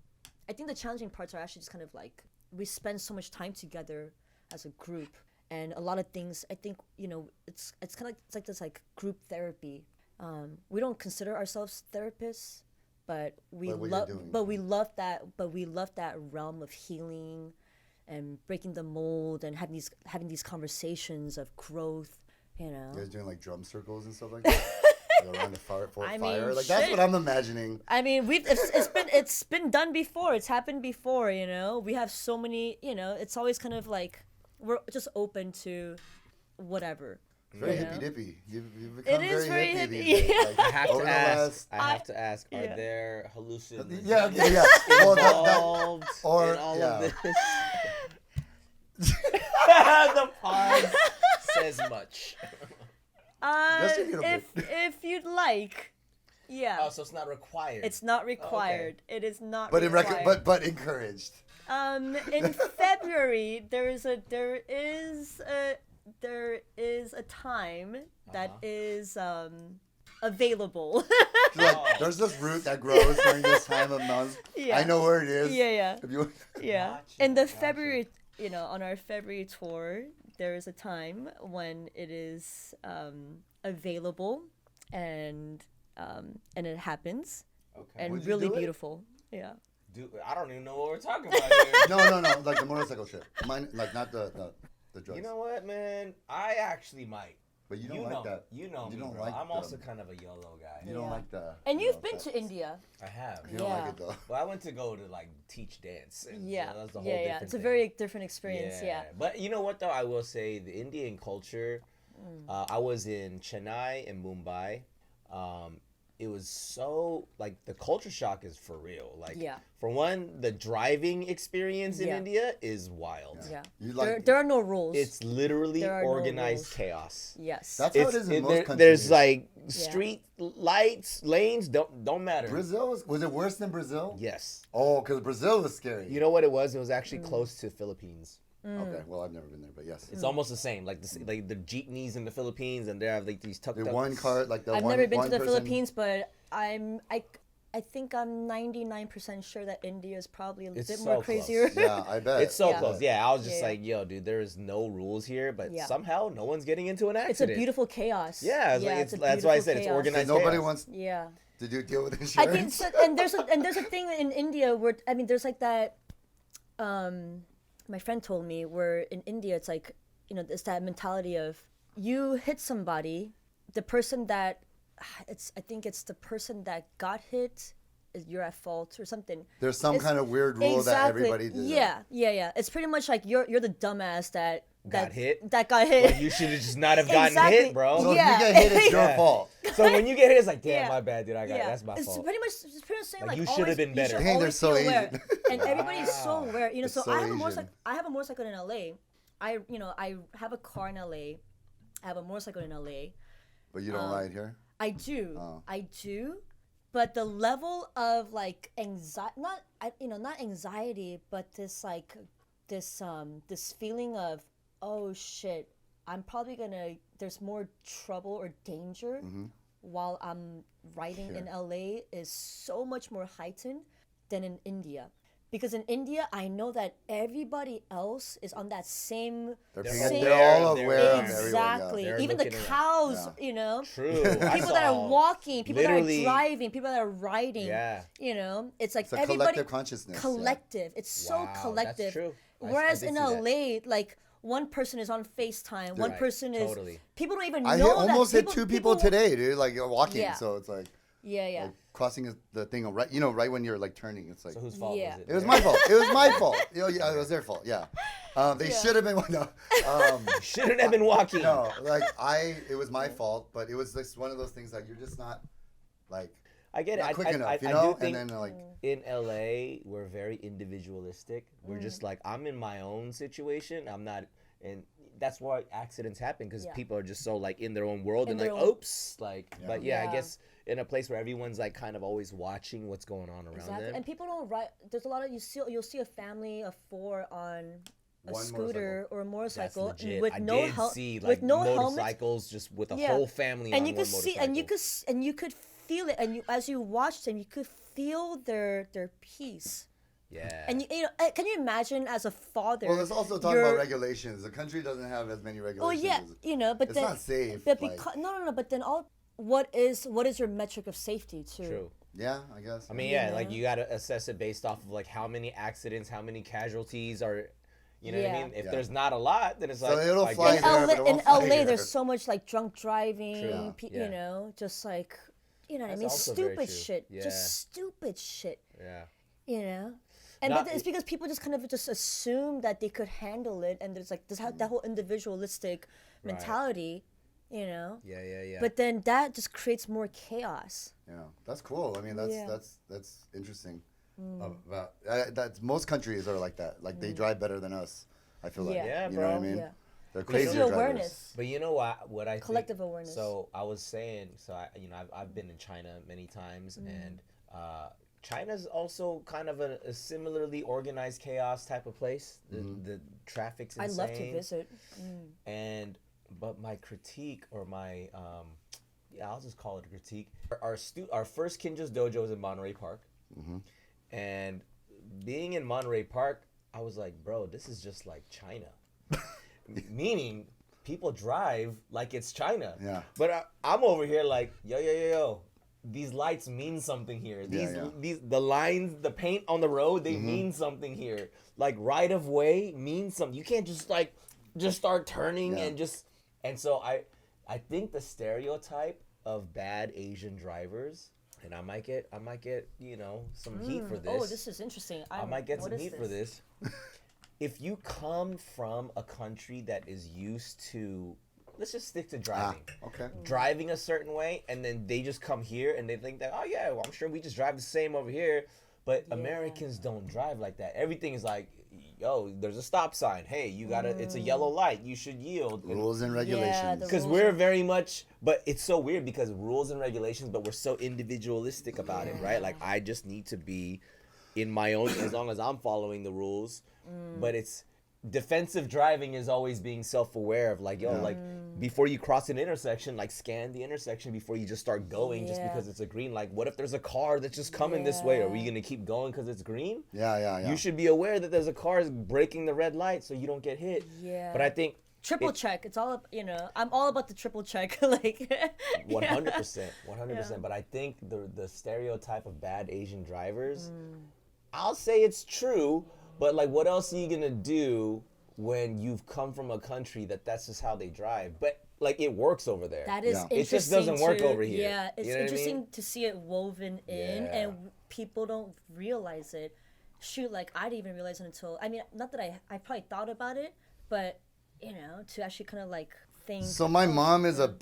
I think the challenging parts are actually just kind of like we spend so much time together as a group, and a lot of things. I think, you know, it's kind of like this like group therapy. We don't consider ourselves therapists, but we love that realm of healing and breaking the mold and having these conversations of growth, you know. You guys doing like drum circles and stuff like that? Around the fire, like that's what I'm imagining. I mean, it's been done before. It's happened before, you know. We have so many, you know. It's always kind of like we're just open to whatever. Very hippy dippy. You've become very hippie. These days. I have to ask. Are there hallucinations? Yeah. Involved in all of this? The pause says much. If you'd like, yeah. Oh, so it's not required. It's not required. Okay. It is not. But required. but encouraged. In February, there is a time that is available. Like, there's this root that grows during this time of month. Yeah. I know where it is. Yeah. If you, Yeah. Gotcha, In the gotcha. February, on our February tour, there is a time when it is available, and it happens, Okay. and Would you really do it? beautiful. Yeah. Dude, I don't even know what we're talking about here. no, like the motorcycle trip. Mine, like not the drugs. You know what, man? I actually might. But you don't You like know, that. you know you me, don't bro. like I'm the- also kind of a YOLO guy. You don't Yeah. like the. And you you've know, been that- to India. I have. You don't like Yeah. it though. Well, I went to go to like teach dance. And Yeah. so that's the whole Yeah. different It's a thing. very different experience. Yeah. But you know what though? I will say the Indian culture. I was in Chennai and Mumbai. It was so like the culture shock is for real. Like Yeah. for one, the driving experience in Yeah. India is wild. Yeah. You like. There are no rules. It's literally There are no organized rules. chaos. Yes. That's how it is in most countries. There's like street lights, lanes don't matter. Brazil was it worse than Brazil? Yes. Oh, because Brazil was scary. You know what it was? It was actually close to Philippines. Okay, well I've never been there, but yes. It's almost the same. Like the jeepneys in the Philippines, and they have like these tucked The up. one car, like the I've one. never been one to the person- Philippines, but I think I'm 99% sure that India is probably a It's bit so more close. crazier. Yeah, I bet. It's so Yeah. close. Yeah, I was just Yeah. like, yo, dude, there is no rules here, but Yeah. somehow no one's getting into an It's a accident. beautiful chaos. Yeah, it's like, it's a that's why I beautiful said it's chaos. organized. Nobody chaos. wants Yeah. to deal with I insurance. think so, and there's a thing in India where there's like that. My friend told me where in India it's like it's that mentality of you hit somebody, the person that I think it's the person that got hit, you're at fault or something. There's some It's- kind of weird rule that everybody does. Yeah. It's pretty much like you're the dumbass that Got hit? That got hit. Well, you should have just not have gotten Exactly. hit, bro. So Yeah. if you get hit, it's your Yeah. fault. So when you get hit, it's like, damn, Yeah. my bad, dude. That's my it's fault. pretty much saying Like, like you should have always- been you better. should Dang, they're always so be aware. Asian. And everybody's so Wow. aware. It's So so I have Asian. I have a motorcycle in LA. I have a car in LA. I have a motorcycle in LA. But you don't ride here. I do. Oh. I do. But the level of like anxiety, not anxiety, but this like this feeling of, oh shit, I'm probably there's more trouble or danger while I'm riding in LA is so much more heightened than in India. Because in India, I know that everybody else is on that same. They're, They're paying, same- they're all They're aware of everyone. Exactly. They're Even the looking around. cows, Yeah. True. I people that are saw- walking, people that literally- are driving, people that are riding. Yeah. It's like It's a everybody collective consciousness. yeah. collective. It's so Wow, that's collective. true. I Whereas did in see that. LA, like one person is on FaceTime, one Right, person is. totally. People don't even I know almost that. hit two people today, dude. Like you're walking, Yeah. so it's like Yeah. like, crossing the thing right. Right when you're like turning, it's like So whose fault Yeah. was it? it was my fault. It was my fault. Yeah, it was their fault. Yeah, they Yeah. should have been. No, Shouldn't have been walking. no, like it was my fault, but it was just one of those things that you're just not like I get it. not quick I enough, do think and then like in LA, we're very individualistic. We're Mm. just like, I'm in my own situation. I'm not, and that's why accidents happen because Yeah. people are just so like in their own world In and their like, own- oops, like. Yeah. But yeah, Yeah. I guess in a place where everyone's like kind of always watching what's going on around Exactly. them. And people don't ride. There's a lot of you'll see a family of 4 on a One scooter or a That's motorcycle legit. with I no did helmet. see like with no helmet. motorcycles just with a Yeah. whole family And on you one could see, motorcycle. and you could feel it, and as you watched them, you could feel their peace. Yeah. And can you imagine as a father? well, let's also talk about you're- regulations. The country doesn't have as many Oh regulations. yeah, as, but it's then not safe. But like- because no, but then what is your metric of safety too? True. yeah, I guess. I mean, You yeah, know? like you got to assess it based off of like how many accidents, how many casualties are, you know what I Yeah. mean? If Yeah. there's not a lot, then it's So like it'll I fly guess- there, In but it LA, in won't fly LA here. there's so much like drunk driving, True. Yeah. you know, just like what I That's mean, also very stupid true. shit, Yeah. just stupid shit, Yeah. you know. And Not- but it's because people just kind of just assume that they could handle it, and there's like that whole individualistic Right. mentality, you know. Yeah. But then that just creates more chaos. Yeah, that's cool. I mean, that's Yeah. that's interesting. About that's most countries are like that. Like they drive better than us. I feel like. Yeah. Yeah, you know what I bro. mean? Yeah. They're Because crazy the drivers. awareness. But you know what I Collective think, awareness. So I was saying, so I've been in China many times, Mm. and China's also kind of a similarly organized chaos type of place. The traffic's I insane. love to visit. But my critique or my I'll just call it a critique. Our first Kinja's dojo was in Monterey Park, and being in Monterey Park, I was like, bro, this is just like China. Meaning, people drive like it's China. Yeah. But I'm over here like, yo. These lights mean something here. The lines, the paint on the road, they mean something here. Like right of way means something. You can't just start turning and so I think the stereotype of bad Asian drivers, and I might get some heat for this. Oh, this is interesting. I might get some heat for this. If you come from a country that is used to, let's just stick to driving. Okay. Driving a certain way, and then they just come here and they think that, oh yeah, well, I'm sure we just drive the same over here. But Americans don't drive like that. Everything is like, yo, there's a stop sign. Hey, you gotta, it's a yellow light. You should yield. Rules and regulations. Because we're very much, but it's so weird because rules and regulations, but we're so individualistic about it, right? Like I just need to be in my own, as long as I'm following the rules. But it's defensive driving is always being self-aware of like, yo, like before you cross an intersection, like scan the intersection before you just start going just because it's a green. Like what if there's a car that's just coming this way? Are we gonna keep going because it's green? Yeah. You should be aware that there's a car breaking the red light so you don't get hit. Yeah. But I think triple check. It's all I'm all about the triple check. Like 100%. But I think the stereotype of bad Asian drivers, I'll say it's true. But like, what else are you gonna do when you've come from a country that's just how they drive? But like, it works over there. That is interesting. It just doesn't work over here. Yeah, it's you know interesting to see it woven in, and people don't realize it. Shoot, like I didn't even realize it until not that I probably thought about it, but to actually kind of like think. So my mom is a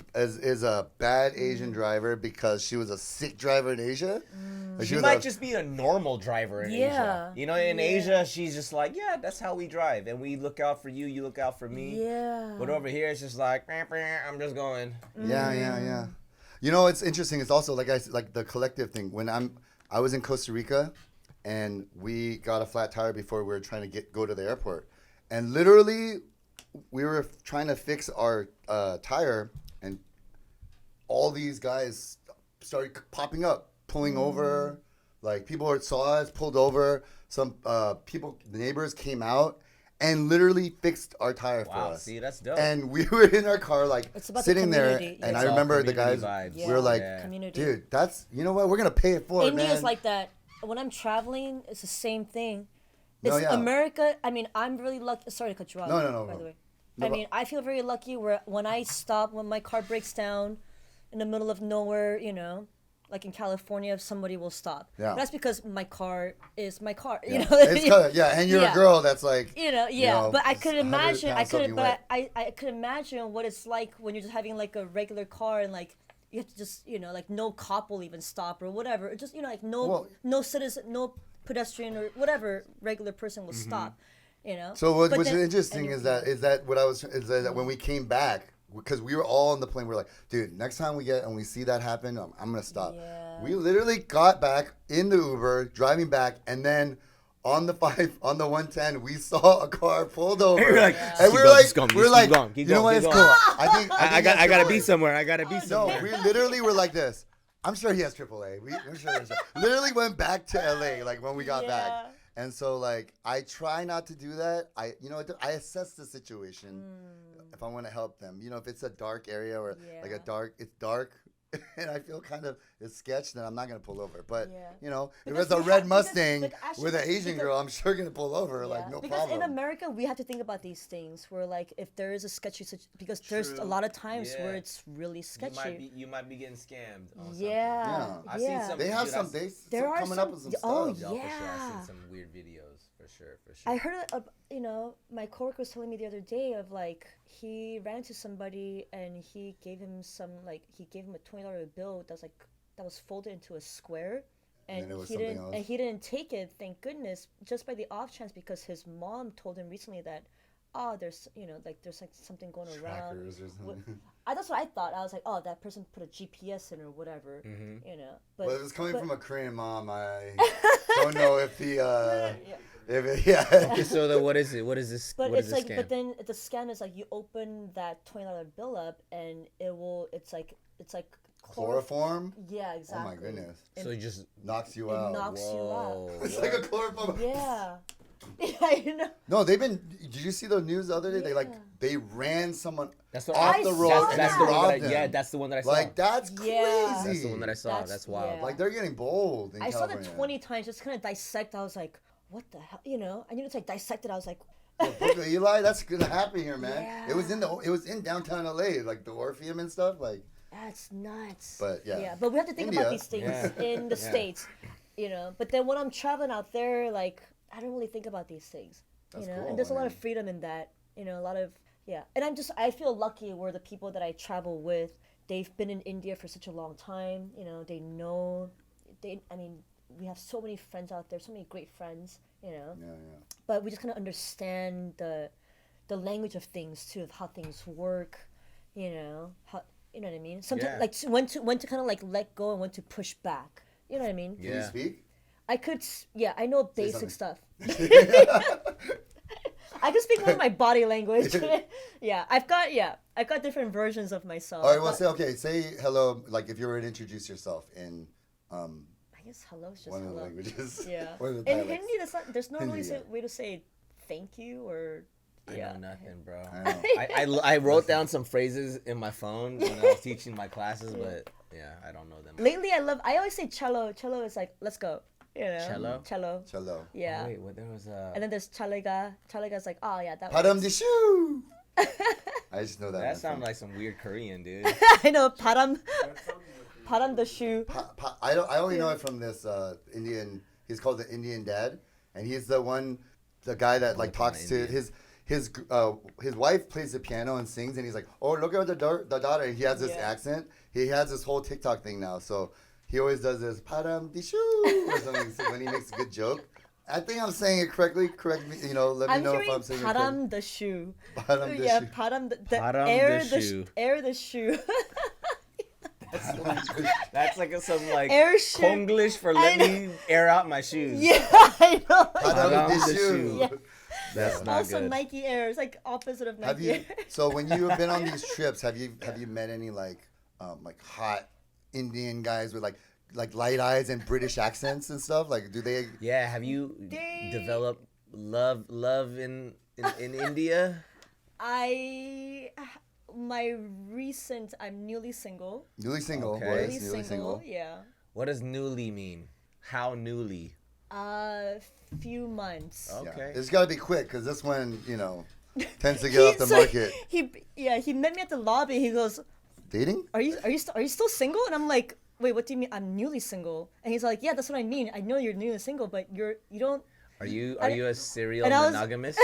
bad Asian driver because she was a sick driver in Asia. She might just be a normal driver in Asia. You know, in Asia, she's just like, yeah, that's how we drive. And we look out for you, you look out for me. Yeah. But over here, it's just like, I'm just going. Yeah. You know, it's interesting. It's also like the collective thing. When I was in Costa Rica, and we got a flat tire before we were trying to go to the airport. And literally, we were trying to fix our tire, and all these guys started popping up, pulling over. Like people saw us, pulled over. Some the neighbors came out and literally fixed our tire for us. See, that's dope. And we were in our car, like sitting there, and I remember the guys. Vibes. We were like, dude, that's what we're gonna pay it for. India's man. like that. When I'm traveling, it's the same thing. America. I'm really lucky. Sorry to cut you off. No. By the way, I feel very lucky when I stop, when my car breaks down in the middle of nowhere, like in California, somebody will stop. Yeah. That's because my car is my car. Yeah. And you're a girl that's like. But I could imagine. I could imagine what it's like when you're just having like a regular car and like you have to just like no cop will even stop or whatever. Or just like no citizen, no pedestrian or whatever regular person will stop. So what's interesting is that when we came back, because we were all on the plane, we're like, dude, next time we see that happen, I'm gonna stop. Yeah. We literally got back in the Uber, driving back, and then on the 110, we saw a car pulled over, and we were like, you know what? It's cool. I gotta be somewhere. I gotta be somewhere. No, we literally were like this. I'm sure he has AAA. I'm sure. Literally went back to LA like when we got back. And so, like, I try not to do that. I assess the situation if I want to help them. If it's a dark area or it's dark, and I feel kind of it's sketch, then I'm not gonna pull over. But if it's a red Mustang with an Asian girl, I'm sure gonna pull over. Like no because problem. In America, we have to think about these things. Where like if there is a sketchy because there's a lot of times where it's really sketchy. You might be getting scammed. I've seen some. They have some. They're coming up with some stuff. Oh I've seen some weird videos for sure. I heard my coworker was telling me the other day of like he ran into somebody and he gave him a $20 bill that was folded into a square, and he didn't take it. Thank goodness, just by the off chance because his mom told him recently that there's there's like something going around. Trackers or something. That's what I thought. I was like, oh, that person put a GPS in or whatever, you know. But Well, if it's coming from a Korean mom, I don't know if the yeah. if it, yeah. So then what is it? What is this? But what it's is like, this scam? but then the scam is like you open that $20 bill up and it will. It's like Chloroform? Yeah, Oh exactly. my goodness. So it just Knocks you It out. knocks you out. It's like a chloroform. Yeah. Yeah, you know. No, they've been. Did you see the news the other day? Yeah. They ran someone that's what off I the saw road and that's then the one that robbed I, them. yeah, that's the one that I saw. Like that's crazy. Yeah. That's the one that I saw. That's- That's wild. yeah. Like they're getting bold in I saw California. the 20 times just kind of dissect. I was like, what the hell? You know, I needed to like dissect it. I was like, Book of Eli, that's gonna happen here, man. Yeah. It was in downtown LA, like the Orpheum and stuff. Like, that's nuts. But, yeah. Yeah, but we have to think India. about these things Yeah. in the Yeah. States, you know. But then when I'm traveling out there, like, I don't really think about these things, That's you know. cool, And there's a lot man. of freedom in that, you know, a lot of, yeah. And I feel lucky where the people that I travel with, they've been in India for such a long time, you know, I mean, we have so many friends out there, so many great friends, you know. yeah. But we just kind of understand the language of things too, of how things work, you know, how, you know what I mean. Sometimes Yeah. like when to kind of like let go and when to push back. You know what I mean? Can you Yeah. speak? I could, yeah, I know Say basic something. stuff. I can speak more of my body language. yeah, I've got different versions of myself. All right. Well, but say hello. Like if you were to introduce yourself in I guess hello is just one of the hello. languages. Yeah. One of the In dialects. Hindi, there's no Hindi, really yeah. way to say thank you or. I Yeah. know nothing, bro. I know. I wrote down some phrases in my phone when I was teaching my classes, but yeah, I don't know them. Lately, I always say cello. Cello is like, let's go. You know? Cello? Cello. Cello. Yeah. Oh, wait, what there was a. And then there's chalega. Chalega's like, oh yeah, that Padam works. dishu. I just know that. That one sounded from- like some weird Korean, dude. I know, param. Param the shoe. I only know it from this Indian. He's called the Indian Dad, and he's the guy that like from talks to India. his wife plays the piano and sings, and he's like, oh, look at the daughter, and he has this Yeah. accent. He has this whole TikTok thing now, so he always does this padam dishu or something so when he makes a good joke. I think I'm saying it correctly. Correct me, let me I'm know if hearing I'm saying it param the shoe. correctly. Padam Yeah, dishu. param the Param air the shoe. air the shoe. That's like some like Air shoe. Konglish for I let know. me air out my shoes. Yeah, I know. Padam Padam dishu. dishu. Yeah. That's not Also good. Nike Air. It's like opposite of Nike Have you? Air. So when you have been on these trips, have you met any like hot Indian guys with like light eyes and British accents and stuff? Like, do they? Yeah, have you They- developed love in India? I'm newly single. Newly single, Okay. boys. Newly Newly single. yeah. What does newly mean? How newly? Few months. Oh. Yeah. Okay. It's got to be quick because this one, tends to get off the market. He met me at the lobby. He goes, Dating? are you still single? And I'm like, wait, what do you mean? I'm newly single. And he's like, yeah, that's what I mean. I know you're newly single, but you don't. Are you I- a serial and I was- monogamous?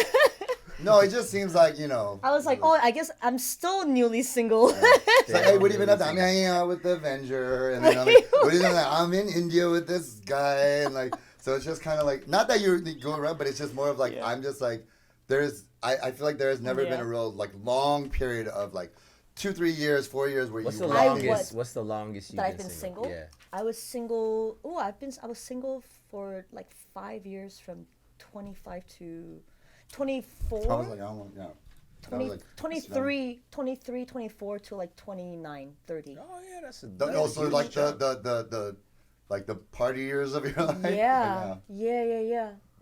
No, it just seems like I was like, oh, I guess I'm still newly single. It's like, hey, what have you been up to? I'm hanging out with the Avenger, and then I'm like, what are you doing? Like, I'm in India with this guy, and like, so it's just kind of like, not that you go around, but it's just more of like, Yeah. I'm just like, I feel like there has never been Yeah. a real like long period of like 2-3 years, 4 years where What's you the I longest? was- What's the longest you've that been, I've been single? Yeah. I was single. Oh, I was single for like 5 years, from 25 to 24. I was like, I don't want, yeah. I 20, was like, 23, 24 to like 29, 30. Oh yeah, that's a. The, that's a also huge like jump. the party years of your life. Yeah.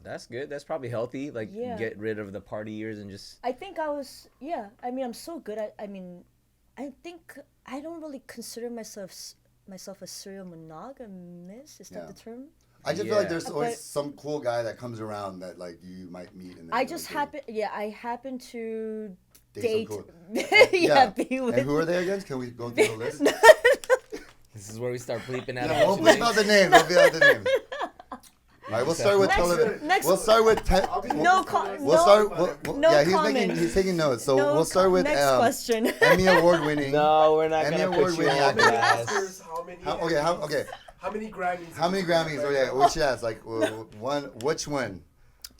That's good. That's probably healthy. Like Yeah. get rid of the party years and just. I think I was, yeah. I mean, I'm so good at, I think I don't really consider myself a serial monogamist. Is that Yeah. the term? I just feel like Yeah. there's always But- some cool guy that comes around that like you might meet. And then I you're just like, I happen to Date date, some yeah, be with. And who are they again? Can we go through the list? This is where we start bleeping out. No, a bunch won't of bleep names. out the names. Won't bleep out the names. All right, we'll start with Next- television. next- We'll start with. No, We'll start. no yeah, he's comment. he's taking notes. So No we'll start with next question. Emmy award winning. No, we're not Emmy gonna put Award you winning on actor. blast. Oscars, how many? How How many Grammys? How many Grammys? Oh yeah, we should ask like one. Which one?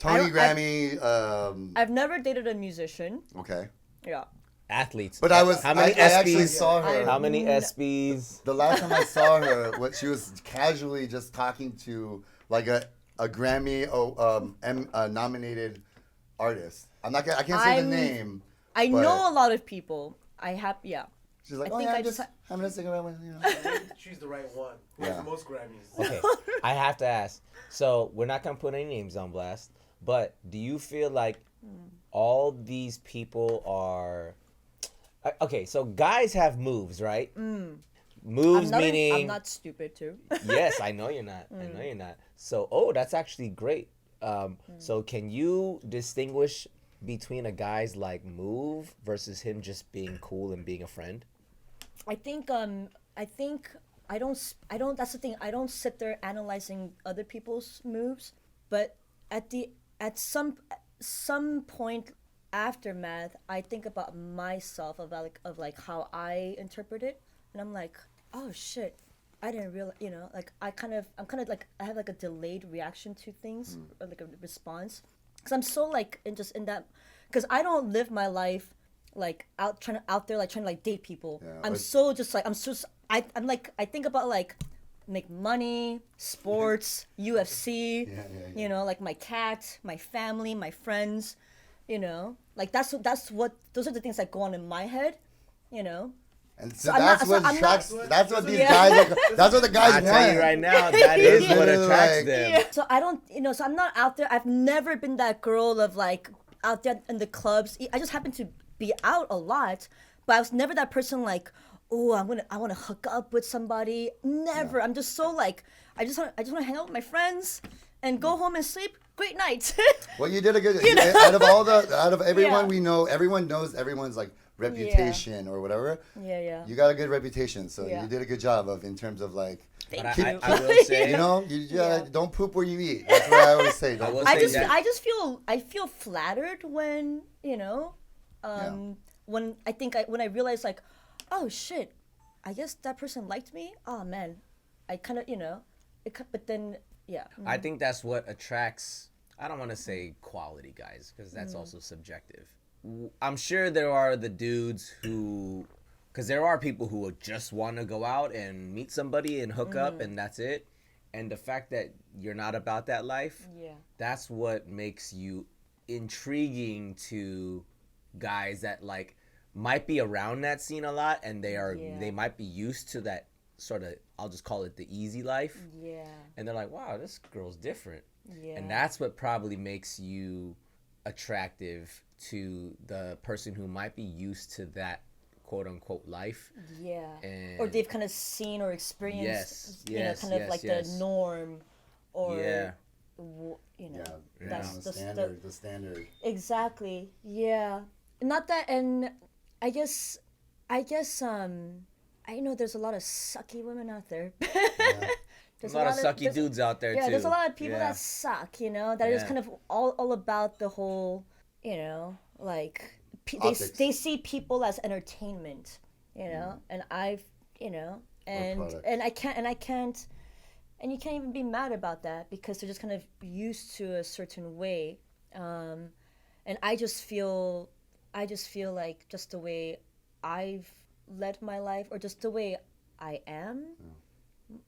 Tony I- Grammy. I've never dated a musician. Okay. Yeah. athletes. But I was. How many I actually SBs? saw her. How many SBs? The last time I saw her, she was casually just talking to like a Grammy nominated artist. I can't say the name. I but know a lot of people. She's like, I oh think yeah, I I'm just just having a cigarette with you. Choose the right one. Who Yeah. has the most Grammys? Okay, I have to ask. So we're not gonna put any names on blast, but do you feel like all these people are okay? So guys have moves, right? Moves meaning I'm not stupid too. yes, I know you're not. I know you're not. So that's actually great. So can you distinguish between a guy's like move versus him just being cool and being a friend? I think I don't that's the thing. I don't sit there analyzing other people's moves, but at some point aftermath, I think about myself of how I interpret it, and I'm like, oh shit, I didn't realize, like I'm kind of like I have like a delayed reaction to things, or like a response, because I'm so like in that, because I don't live my life like out there like trying to like date people. Yeah, I'm like- so just like I'm like I think about like make money, sports, UFC, Yeah. like my cat, my family, my friends, like those are the things that go on in my head, And so I'm that's not- what so I'm attracts. not- That's what these Yeah. guys. That's what the guys I want. tell you right now, that is what Literally, attracts like- them. So I don't, so I'm not out there. I've never been that girl of like out there in the clubs. I just happen to be out a lot, but I was never that person like, oh, I want to hook up with somebody. Never. I'm just so like, I just want to hang out with my friends and go home and sleep. Great night. Well, you did a good. Out of everyone Yeah. we know, everyone knows everyone's like reputation or whatever. Yeah. You got a good reputation, so Yeah. you did a good job of in terms of like. Thank But you. I will say, You know, Yeah. don't poop where you eat. That's what I always say. Don't I will poop say where you that- eat. I feel flattered when when when I realize like, oh shit, I guess that person liked me. Oh man, I kind of but then yeah. I think that's what attracts. I don't want to say quality guys because that's also subjective. I'm sure there are the dudes who, because there are people who would just want to go out and meet somebody and hook up and that's it. And the fact that you're not about that life, Yeah. that's what makes you intriguing to guys that like might be around that scene a lot and they might be used to that sort of, I'll just call it the easy life. Yeah. And they're like, wow, this girl's different. Yeah. And that's what probably makes you attractive to the person who might be used to that quote unquote life. Yeah. And Or they've kind of seen or experienced, Yes, kind of yes, like yes. the norm, or Yeah. Yeah, that's the standard. The standard. Exactly. Yeah. Not that, and I guess I know there's a lot of sucky women out there. There's a lot of sucky there's- dudes out there Yeah, too. there's a lot of people Yeah. that suck, that are just Yeah. kind of all about the whole, like Optics. they see people as entertainment, and I've, and product. and you can't even be mad about that because they're just kind of used to a certain way, and I just feel like just the way I've led my life, or just the way I am,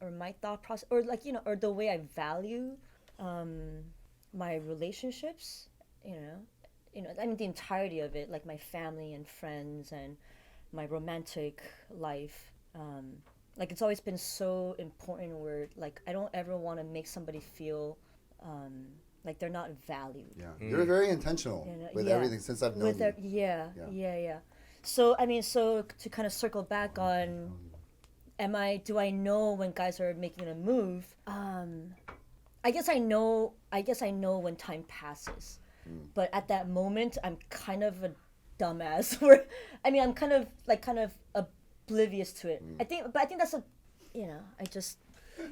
or my thought process, or like or the way I value my relationships, I mean the entirety of it, like my family and friends and my romantic life, like it's always been so important where like I don't ever want to make somebody feel like they're not valued. Yeah, you're very intentional with Yeah. everything since I've known you. Yeah. So I mean, so to kind of circle back on, do I know when guys are making a move? I guess I know when time passes, but at that moment I'm kind of a dumbass. Where I mean I'm kind of oblivious to it. I think that's I just.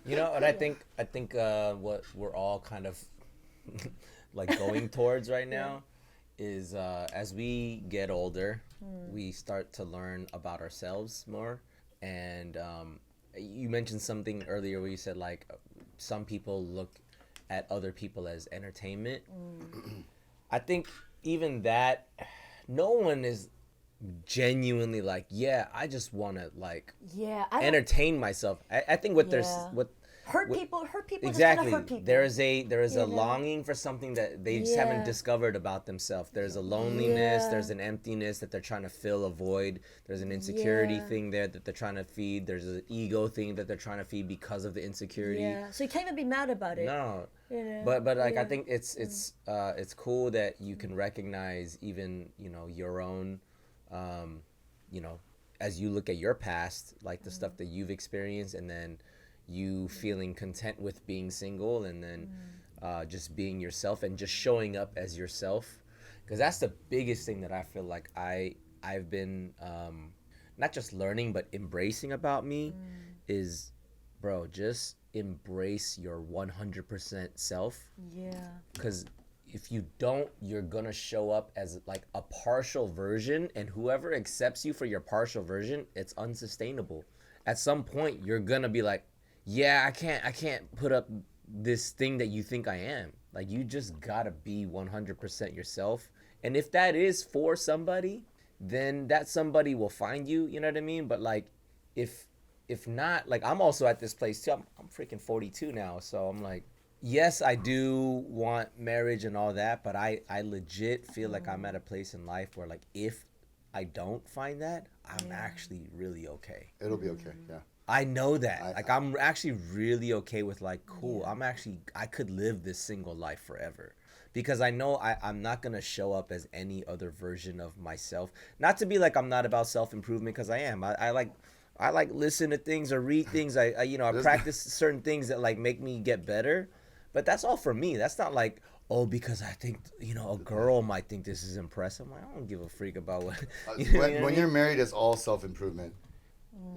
And I think what we're all kind of like going towards right now is as we get older, we start to learn about ourselves more. And you mentioned something earlier where you said like some people look at other people as entertainment. I think even that, no one is genuinely like, yeah, I just want to like Yeah, I don't entertain myself. I think what there's Yeah. what hurt people. Hurt people. exactly Just kind of hurt people. there is a You know? longing for something that they just haven't Yeah. discovered about themselves. There's a loneliness, Yeah. there's an emptiness that they're trying to fill a void, there's an insecurity Yeah. thing there that they're trying to feed, there's an ego thing that they're trying to feed because of the insecurity. Yeah. So you can't even be mad about it. No, You know? but like I Yeah. think it's cool that you can recognize even, you know, your own you know, as you look at your past, like the stuff that you've experienced, and then you feeling content with being single, and then just being yourself and just showing up as yourself, because that's the biggest thing that I feel like I've been not just learning but embracing about me is, bro, just embrace your 100% self, Yeah. because if you don't, you're gonna show up as like a partial version, and whoever accepts you for your partial version, it's unsustainable. At some point you're gonna be like, yeah, I can't put up this thing that you think I am. Like, you just gotta be 100% yourself, and if that is for somebody, then that somebody will find you, you know what I mean? But like, if not, like, I'm also at this place too. I'm freaking 42 now, so I'm like, yes, I do want marriage and all that, but I legit feel like I'm at a place in life where, like, if I don't find that, I'm actually really okay. It'll be okay. Yeah. I know that. I'm actually really okay with, like, cool, I could live this single life forever. Because I know I'm not going to show up as any other version of myself. Not to be like I'm not about self-improvement, because I am. I like listen to things or read things. I practice certain things that, like, make me get better. But that's all for me. That's not like, oh, because I think, you know, a girl might think this is impressive. I'm like, I don't give a freak about what. When you're married, it's all self-improvement.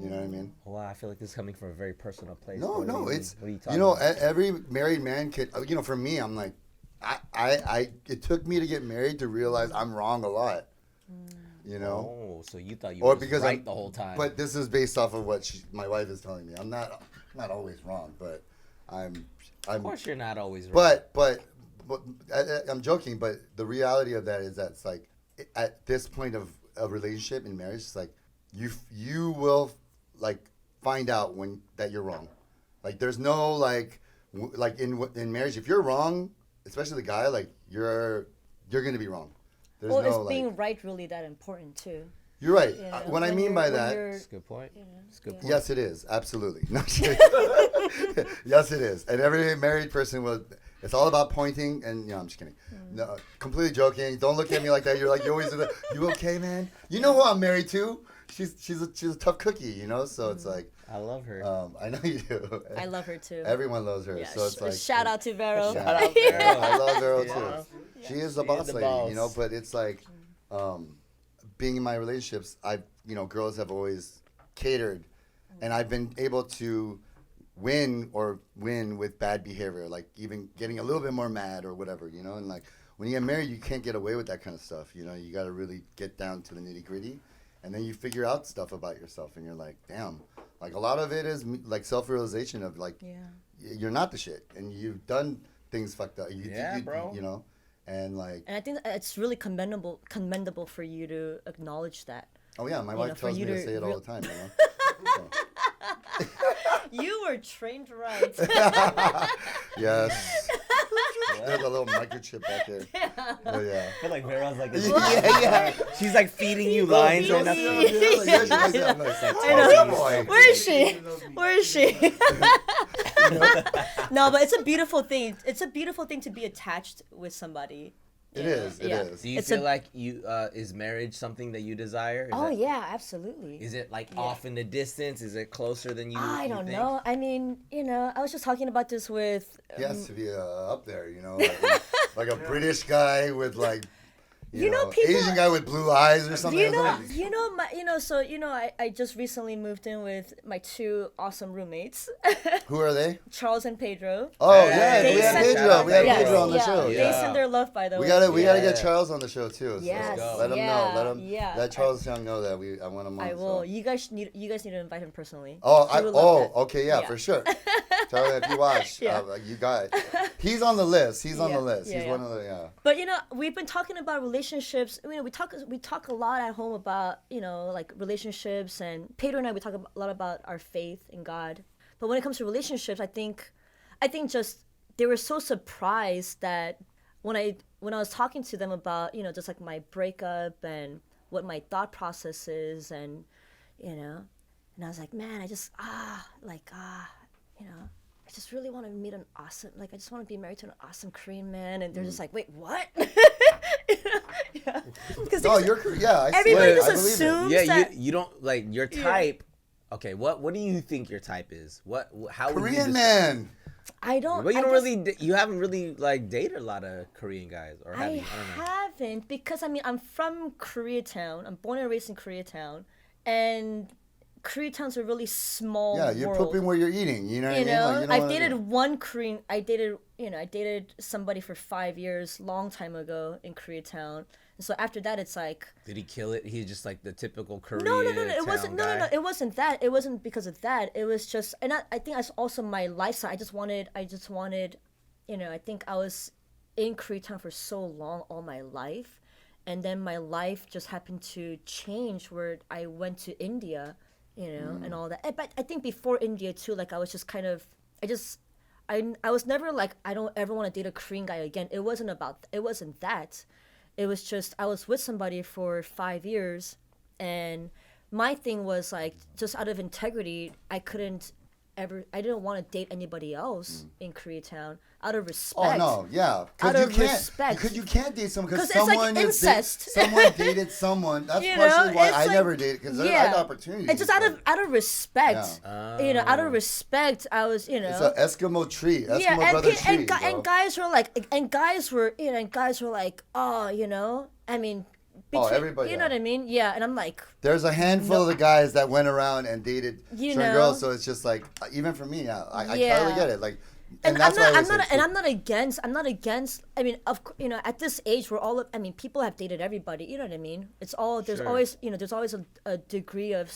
You know what I mean? Wow, I feel like this is coming from a very personal place. No, What are it's, you you talking know, about? every married man could, you know, for me, I'm like, it took me to get married to realize I'm wrong a lot. You know? Oh, so you thought you Or were because right I'm, the whole time. But this is based off of what my wife is telling me. I'm not always wrong, but of course you're not always right. But I'm joking. But the reality of that is that it's like, at this point of a relationship in marriage, it's like you will like find out that you're wrong. Like, there's no like in marriage, if you're wrong, especially the guy, like, you're gonna be wrong. There's Well, no, is being right really that important too? You're right. You know, What I when mean you're- by when that. you're- That's a good point. That's a good point. Yes, it is. Absolutely. No, yes, it is. And every married person will. It's all about pointing. And I'm just kidding. No, completely joking. Don't look at me like that. You're like, you always do that. You okay, man? You know who I'm married to? She's a tough cookie, you know. So it's like. I love her. I know you do. I love her too. Everyone loves her. Yeah, So it's like. shout out to Vero. Shout out, Vero. I love Vero Yeah. too. She is the boss lady, you know. But it's like, being in my relationships, girls have always catered, and I've been able to win with bad behavior, like even getting a little bit more mad or whatever, you know. And like, when you get married, you can't get away with that kind of stuff, you know. You got to really get down to the nitty gritty, and then you figure out stuff about yourself, and you're like, damn, like, a lot of it is like self-realization of like, you're not the shit, and you've done things fucked up. Bro. You know, and like. And I think it's really commendable for you to acknowledge that. Oh yeah, my know, wife for tells me you to to say it all real- the time, you know. So. You were trained right. Yes. There's a little microchip back there. Oh yeah. I feel like Vera's like, Yeah. she's like feeding you lines right now. Yeah, she likes that. I'm like, I know. boy. Where is she? Where is she? No, but it's a beautiful thing. It's a beautiful thing to be attached with somebody. It is. It Yeah. is. Do you It's feel a- like is marriage something that you desire? Is Oh that- yeah, absolutely. Is it like off in the distance? Is it closer than you? I you don't think? know. I mean, I was just talking about this with. He has to be up there, you know, like a British guy with like. You know, people- Asian guy with blue eyes or something. I just recently moved in with my two awesome roommates, Who are they? Charles and Pedro. Oh yeah, They we have sent- Pedro. We have Yes, Pedro on the yeah, show. They Yeah. send their love, by the way. We gotta get Yeah. Charles on the show too. So Yes, let him yeah, know. yeah. Let Charles Young know that I want him on. I will. So. You guys need to invite him personally. Oh, He would love that. okay, yeah, Yeah. for sure. Charlie, if you watch, Yeah. you got it. He's on the list. He's on Yeah, the list. yeah, He's yeah. one of the But we've been talking about relationships relationships, we talk a lot at home about, like relationships, and Pedro and I, we talk a lot about our faith in God. But when it comes to relationships, I think just they were so surprised that when I was talking to them about, just like my breakup and what my thought process is, and and I was like, man, I just I just really want to meet an awesome, like I just want to be married to an awesome Korean man, and they're just like, wait, what? Yeah. No, I see everybody it. just I believe it. assumes Yeah, that you don't like your type. Okay, what do you think your type is? How would you Korean describe- man. I don't. But you I don't just- really, you haven't really like dated a lot of Korean guys, or have I you? I don't know. haven't, because I'm from Koreatown. I'm born and raised in Koreatown, and Koreatowns are really small. Yeah, you're world. pooping where you're eating. You know what I You mean? know, Like, you don't I've wanna dated do- one Korean. I dated somebody for 5 years, long time ago in Koreatown. And so after that, it's like, Did he kill it? He's just like the typical Korean. no. It wasn't. town No. guy? It wasn't that. It wasn't because of that. It was just, and I think that's also my lifestyle. I just wanted. I think I was in Koreatown for so long, all my life, and then my life just happened to change where I went to India, and all that. But I think before India too, like I was just kind of, I was never like, I don't ever want to date a Korean guy again. It wasn't that. It was just I was with somebody for 5 years, and my thing was like, just out of integrity, I didn't want to date anybody else in Koreatown out of respect. Oh no, yeah, Out because of respect. you can't date someone because 'Cause it's like someone incest. someone dated someone. That's You partially know, why it's I like- never dated because I had opportunities. It's just out of respect. Yeah. Out of respect, I was, It's an Eskimo tree, Eskimo and, brother pe- tree, and, gu- bro. and guys were like, oh, I mean, everybody, you know what I mean? Yeah, and I'm like, There's a handful of the guys that went around and dated You certain know? girls, so it's just like, even for me, I totally get it. Like, and and that's why I always say I'm not against. I mean, at this age, people have dated everybody. You know what I mean? It's all there's Sure. always a degree of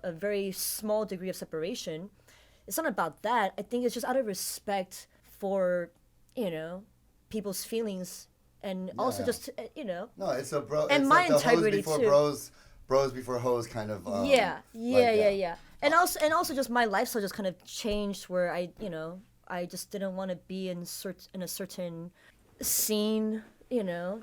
a very small degree of separation. It's not about that. I think it's just out of respect for people's feelings, and also Yeah. just No, it's a bro. And it's my like the integrity, hoes before too. bros before hoes kind of. yeah. that. And also just my lifestyle just kind of changed where I just didn't want to be in a certain scene.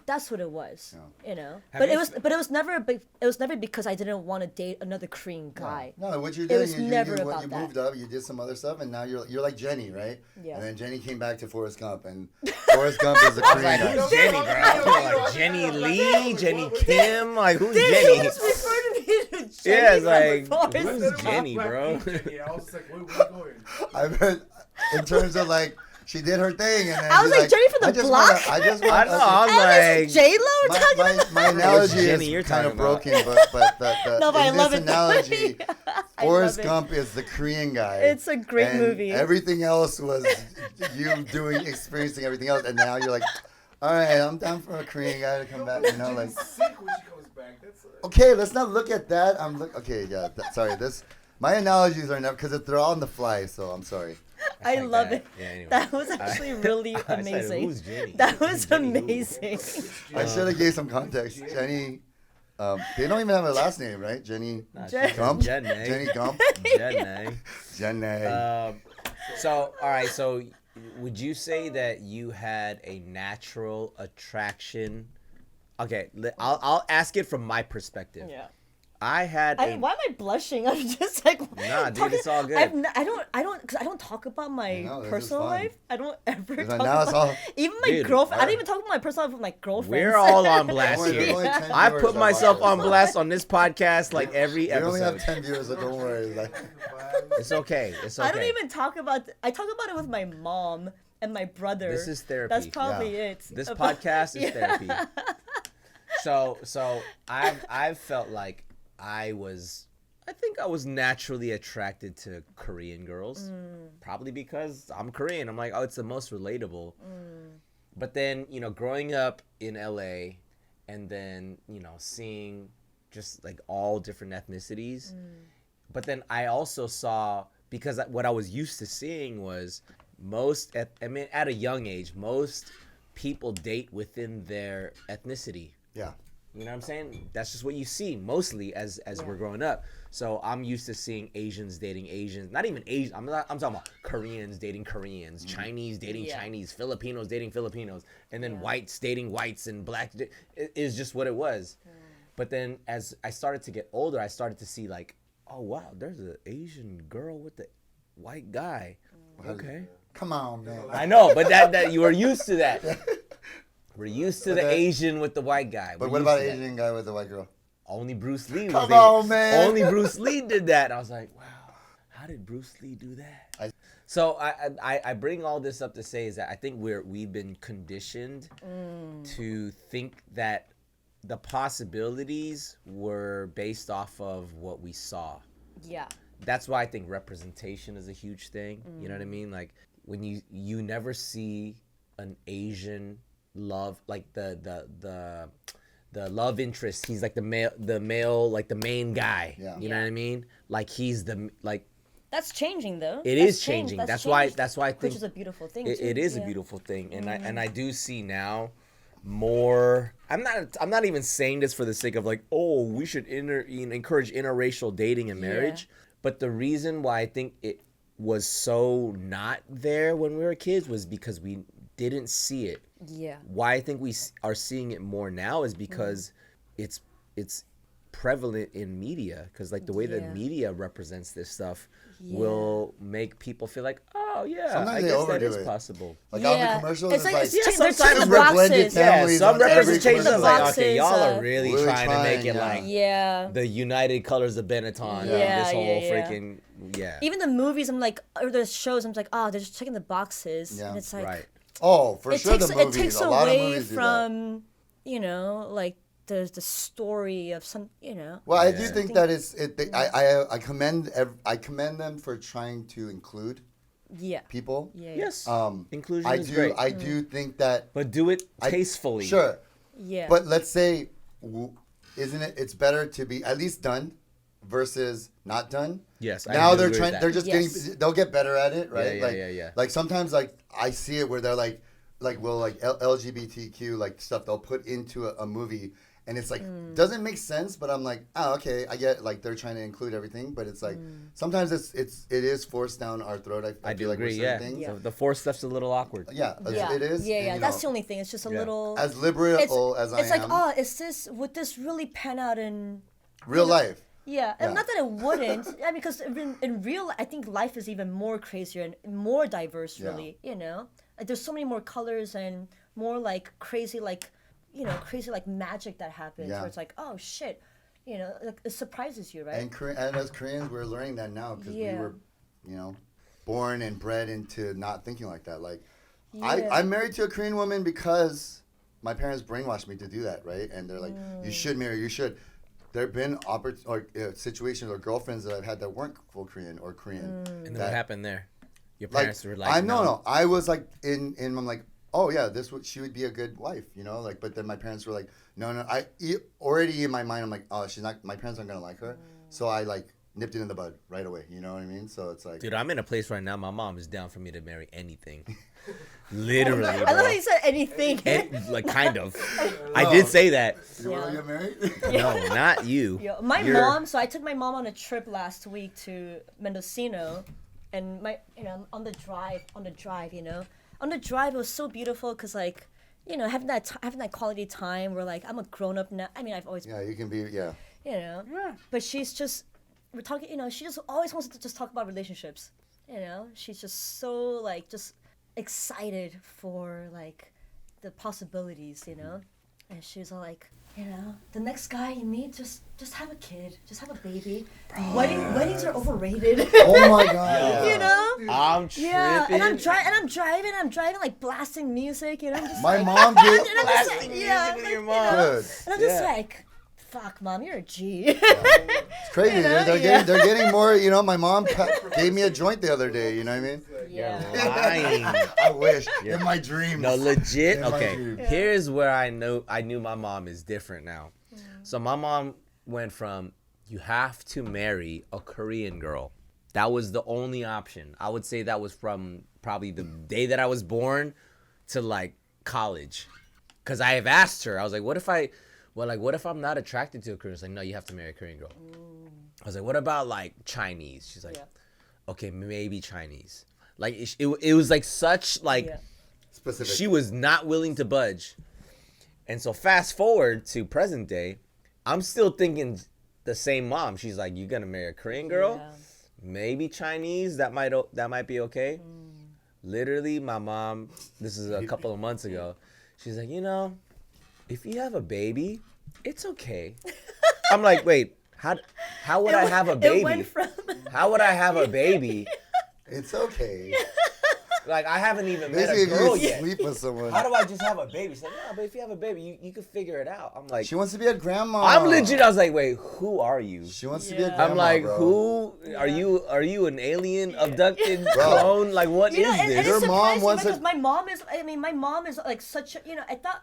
That's what it was. Have But you it was never because I didn't want to date another Korean guy. No, what you It did, was never you about that. moved up, you did some other stuff, and now you're like Jenny, right? Yeah. And then Jenny came back to Forrest Gump, and Forrest Gump is a Korean Like, guy. who's Jenny, bro? Like Jenny Lee, Jenny Kim, like who's He Jenny? just referred to me to Jenny Yeah, it's from like, Forrest who's Gump. Jenny, bro? Jenny. I was like, where are we going? I meant in terms of like she did her thing, and then I was she's like, Jenny from the I just block? I just I want. know. I was And like, is J Lo talking about? my analogy Jenny is you're kind of talking about? broken, but No, but I in love this it. analogy, I Forrest love it. Gump is the Korean guy. It's a great and movie. Everything else was you experiencing everything else, and now you're like, all right, I'm down for a Korean guy to come back. You know, like, Jenny's sick when she comes back. That's okay, let's not look at that. Okay, yeah, sorry. My analogies are never because they're all on the fly. So I'm sorry. I like love that. it. Yeah, anyway. That was actually really I said, amazing. who's Jenny? That was Jenny who? amazing. I should have gave some context. Jenny, they don't even have a last name, right? Jenny Nah, Jen- she's Gump. Jenny. Jenny Gump. Jenny. Jenny. So, all right. So, would you say that you had a natural attraction? Okay, I'll ask it from my perspective. Yeah. I had Why am I blushing? I'm just like Nah, dude, it's all good. I don't talk about my know, this is personal fun. life. I don't ever Because talk now it's about all- even my Dude, girlfriend. I don't alright. even talk about my personal life with my girlfriend. We're all on blast Don't worry, here. there's only 10 I viewers put that myself watch on this. blast on this podcast like every We only have episode. 10 viewers, so don't worry. Like, It's okay. It's okay. I don't even talk about. I talk about it with my mom and my brother. This is therapy. That's probably Yeah. it. This About- podcast is Yeah. therapy. So I've felt like I think I was naturally attracted to Korean girls, probably because I'm Korean. I'm like, oh, it's the most relatable. But then, growing up in LA and then, seeing just like all different ethnicities. But then I also saw, because what I was used to seeing was at a young age, most people date within their ethnicity, Yeah. You know what I'm saying? That's just what you see mostly as we're growing up. So I'm used to seeing Asians dating Asians. Not even Asian. I'm talking about Koreans dating Koreans, Chinese dating Chinese, Filipinos dating Filipinos, and then whites dating whites and black. It is just what it was. But then as I started to get older, I started to see like, oh wow, there's an Asian girl with a white guy. Okay. Come on, man. I know, but that you were used to that. We're used to the Asian with the white guy. But what about Asian guy with the white girl? Only Bruce Lee. Come on, man. Only Bruce Lee did that. I was like, wow, how did Bruce Lee do that? So I bring all this up to say is that I think we've been conditioned to think that the possibilities were based off of what we saw. Yeah. That's why I think representation is a huge thing. You know what I mean? Like when you never see an Asian love, like the love interest. He's like the male, like the main guy. Yeah. You know what I mean? Like he's the like. That's changing though. It is changing. That's why I think. Which is a beautiful thing. It is a beautiful thing, and I do see now more. I'm not even saying this for the sake of like, oh, we should encourage interracial dating and marriage. But the reason why I think it was so not there when we were kids was because we didn't see it. Yeah. Why I think we are seeing it more now is because it's prevalent in media, because like the way that media represents this stuff will make people feel like, oh yeah, Sometimes I they guess that overdo is it. possible. Like out in the commercials, it's like they're sometimes checking the we're blended boxes. families some on every representations commercial. like, boxes, okay, y'all are really really trying to make it trying, like Yeah. the United Colors of Benetton, Yeah, this whole yeah. freaking Even the movies, I'm like, or the shows, I'm like, oh, they're just checking the boxes, Yeah. and it's like, right. Oh, for it sure, takes the movies. it takes a lot of away movies do that. from, you know, like the story of some, you know. Well, I do think that I commend them for trying to include Yeah. people. Yeah. Yes, inclusion I is do. great, I do think that. but do it tastefully. Sure, Yeah. but let's say, isn't it? It's better to be at least done versus not done. Yes, I Now do they're agree with trying. that. They're just Yes. getting. They'll get better at it, right? Yeah, like, yeah. Like sometimes, like I see it where they're like LGBTQ like stuff they'll put into a movie, and it's like doesn't make sense. But I'm like, oh, okay, I get like they're trying to include everything, but it's like sometimes it is forced down our throat. I I do feel like agree. with Yeah, certain things. So the force stuff's a little awkward. Yeah, it is. Yeah, and, yeah. you That's know, the only thing. It's just a Yeah. little. as liberal as I It's like, am. oh, would this really pan out in Real life. Yeah, and Yeah. not that it wouldn't. I mean, because in real, I think life is even more crazier and more diverse. Yeah. Really, you know, like, there's so many more colors and more like crazy, like crazy like magic that happens. Yeah. Where it's like, oh shit, you know, like, it surprises you, right? And as Koreans, we're learning that now because we Yeah. were, born and bred into not thinking like that. Like, Yeah. I'm married to a Korean woman because my parents brainwashed me to do that, right? And they're like, you should marry, you should. There have been situations or girlfriends that I've had that weren't full Korean or Korean. And then what happened there? Your Like, parents were like, no. I was like, I'm like, oh yeah, she would be a good wife, like, but then my parents were like, no. Already in my mind, I'm like, oh, my parents aren't going to like her. So I like nipped it in the bud right away. You know what I mean? So it's like. Dude, I'm in a place right now. My mom is down for me to marry anything. Literally, I love bro. how you said anything. Like, kind of. I did say that. You want to get married? No, not you. Yo, my mom. So I took my mom on a trip last week to Mendocino, and on the drive, it was so beautiful because like, having that quality time where like I'm a grown up now. I mean, I've always Yeah, you can be. Yeah. But we're talking. She just always wants to just talk about relationships. She's just so like just excited for like the possibilities. And she's all like, the next guy you meet, just have a kid, just have a baby. Weddings are overrated. Oh my god. Yeah. I'm tripping. Yeah, and I'm driving like blasting music. I'm just My like, mom did. and I'm just like, Blasting yeah, music with like, your mom. Good. and I'm just Yeah. like, fuck, mom, you're a G. It's crazy. You know, They're getting more. My mom gave me a joint the other day. You know what I mean? You're Yeah. lying. I wish in my dreams. No, legit. In my Okay, dreams. here's where I knew my mom is different now. So my mom went from you have to marry a Korean girl. That was the only option. I would say that was from probably the day that I was born to like college. Cause I have asked her, I was like, what well, like, what if I'm not attracted to a Korean? It's like, no, you have to marry a Korean girl. I was like, what about like Chinese? She's like, Yeah. okay, maybe Chinese. Like it was like such like Yeah. Specific. she was not willing to budge. And so fast forward to present day, I'm still thinking the same mom. She's like, you gonna marry a Korean girl? Yeah. Maybe Chinese. That might be okay. Literally, my mom. This is a couple of months ago. She's like, if you have a baby, it's okay. I'm like, wait, how would I have a baby? It went from How would I have a baby? It's okay. Like, I haven't even met Maybe a if girl you yet. sleep with someone. How do I just have a baby? She's like, no, but if you have a baby, you can figure it out. I'm like, She wants to be a grandma. I'm legit. I was like, wait, who are you? She wants to be a Yeah. grandma. I'm like, bro. who are you? Are you an alien abducted Bro. clone? Like, what is and this? Your it's mom surprising wants because to- my mom is. I mean, my mom is like such a. I thought,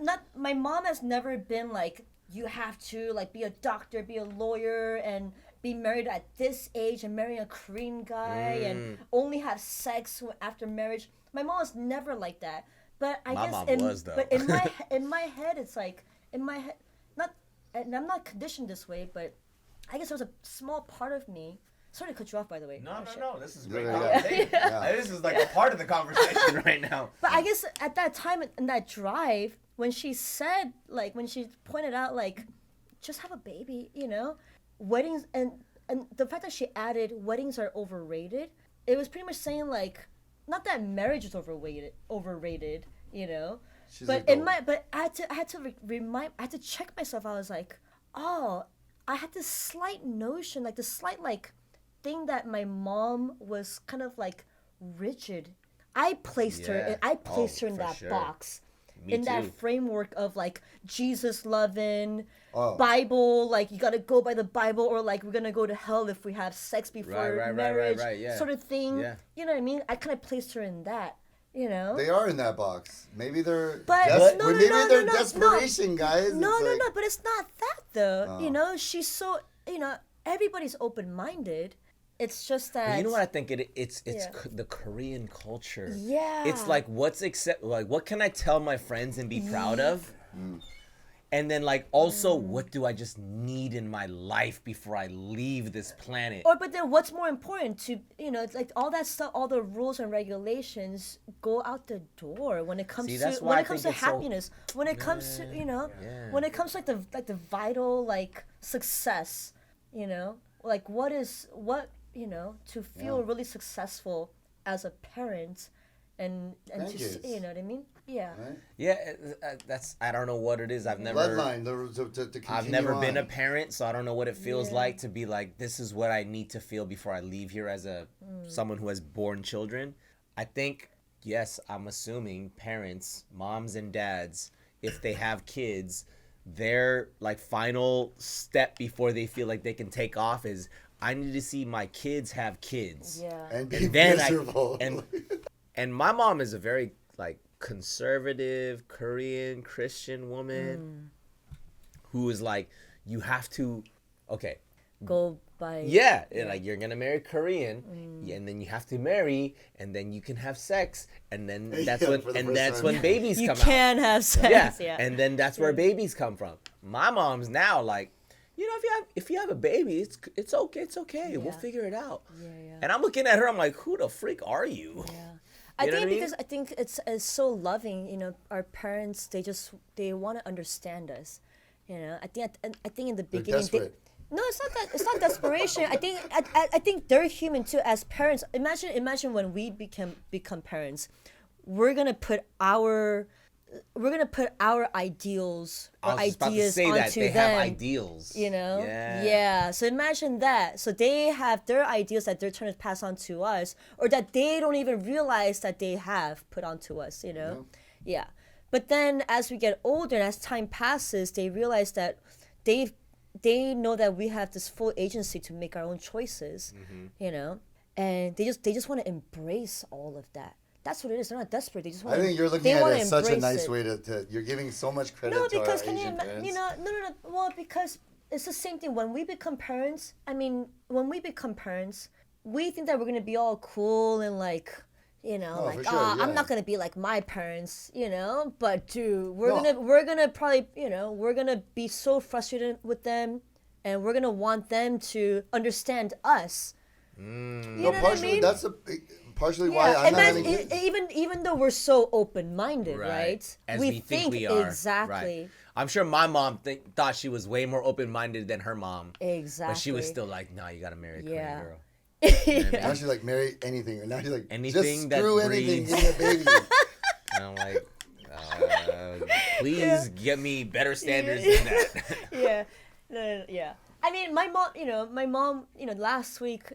not my mom has never been like you have to like be a doctor, be a lawyer, and be married at this age and marry a Korean guy and only have sex after marriage. My mom was never like that. But I My guess mom in, was, though. but in my head it's like in my head not and I'm not conditioned this way, but I guess there was a small part of me. Sorry to cut you off, by the way. Oh, shit. no. This is great conversation. Yeah. This is like a part of the conversation right now. But I guess at that time in that drive, when she said, like, when she pointed out, like, just have a baby, weddings, and the fact that she added weddings are overrated, it was pretty much saying, like, not that marriage is overrated, She's but a in goat. my, but I had to I had to check myself. I was like, oh, I had this slight notion, like this slight like thing that my mom was kind of like rigid. I placed her. Yeah. I placed her in for that sure. box, Me in that too. framework of like Jesus loving, Oh. Bible, like you gotta go by the Bible, or like we're gonna go to hell if we have sex before right, marriage, yeah. sort of thing. Yeah. You know what I mean? I kind of placed her in that. They are in that box. Maybe they're But- no, maybe no, they're no, no, desperation, guys. No, It's no, like- no, but it's not that though. Oh. She's so, everybody's open-minded. It's just that. You know what I think it's Yeah. the Korean culture. Yeah. It's like what can I tell my friends and be proud of? And then like also what do I just need in my life before I leave this planet? But then what's more important to, it's like all that stuff, all the rules and regulations go out the door when it comes See, to that's why when I it comes to think it's so- happiness, when it comes to, Yeah. when it comes to like the vital like success, like to feel Yeah. really successful as a parent and to Grandkids. you know what I mean? Yeah. Right? Yeah, that's I don't know what it is. I've never Bloodline to continue I've never been a on. parent, so I don't know what it feels Yeah. like to be like, this is what I need to feel before I leave here as someone who has born children. I think, yes, I'm assuming parents, moms and dads, if they have kids, their like final step before they feel like they can take off is, I need to see my kids have kids. Yeah. And be And then miserable. And my mom is a very like conservative Korean Christian woman who is like, you have to, okay, Go by. yeah, like you're gonna marry Korean, and then you have to marry, and then you can have sex, and then that's Yeah, when for the first time. when babies You come can have out. sex. Yeah, Yeah. and then that's where babies come from. My mom's now like, if you have a baby, it's okay. We'll Yeah. figure it out. Yeah, yeah. And I'm looking at her, I'm like, who the freak are you? Yeah. You know what I mean? Because I think it's so loving, our parents they want to understand us. I think in the They're beginning desperate. no, it's not that. It's not desperation. I think they're human too. As parents, imagine when we become parents, we're gonna put our ideals or I was just about to ideas say onto that they them. have ideals. Yeah. So imagine that. So they have their ideals that they're trying to pass on to us, or that they don't even realize that they have put onto us. Yeah. But then as we get older and as time passes, they realize that they know that we have this full agency to make our own choices. And they just want to embrace all of that. That's what it is. They're not desperate. They just want. I think you're looking at it as such a nice way to. You're giving so much credit No, to because our can Asian you parents. no. Well, because it's the same thing. When we become parents, when we become parents, we think that we're gonna be all cool and like, You know, Oh, like, for sure, I'm yeah. not gonna be like my parents, you know. But dude, we're No. gonna probably, you know, we're gonna be so frustrated with them, and we're gonna want them to understand us. You know what I partially, mean? that's partially why I'm and not then having kids. even though we're so open-minded, right? As we think we are. exactly. Right. I'm sure my mom thought she was way more open-minded than her mom. Exactly. But she was still like, no, you gotta marry a Korean Yeah. girl. Now she's like, marry anything. And now she's like, Anything just that screw anything, breeds. give me a baby. And I'm like, please get me better standards than that. Yeah. Yeah. I mean, my mom, last week,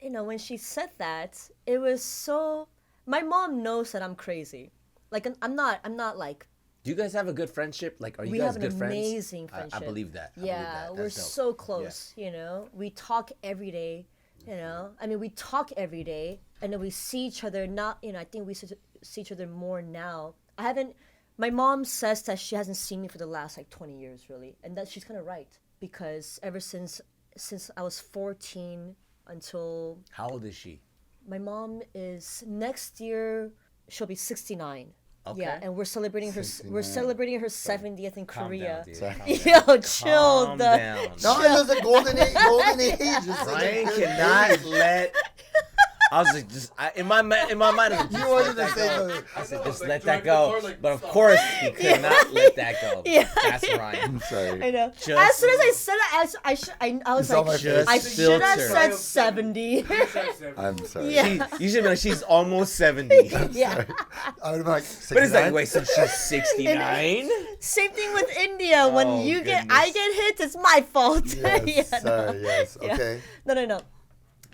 when she said that, it was so. My mom knows that I'm crazy. Like, I'm not like. Do you guys have a good friendship? Like, are you We guys have good an friends? amazing friendship. I believe that. I believe Yeah, that. we're That's dope. so close. You know, we talk every day. You know, I mean, we talk every day, and then we see each other. Not, I think we see each other more now. I haven't. My mom says that she hasn't seen me for the last like 20 years, really, and that she's kind of right, because ever since I was 14 until How old is she? my mom is next year, she'll be 69. Okay. Yeah, and we're celebrating her 69. 70th in Calm Korea. down, dude. Sorry. Calm down. Yo, chill. Calm The, down. No, it's a golden age. Golden age. It's such a Ryan good cannot age. let. I was like, in my mind, I was like, You just wanted let to that say go. something. I said, know, just like let that driving the go. car, like, But of stop. course, he could not let that go. Yeah. That's Ryan. I'm sorry. I know. Just- As soon as I said it, I was saw my like, face. I Just should have filter. said 70. I'm sorry. Yeah. You should know she's almost 70. Yeah. I would be like, But it's like, 69? wait, so she's 69? Same thing with India. When Oh, I goodness. get hit, it's my fault. Yes, Yeah, no. sorry, yes. Yeah. Okay. No.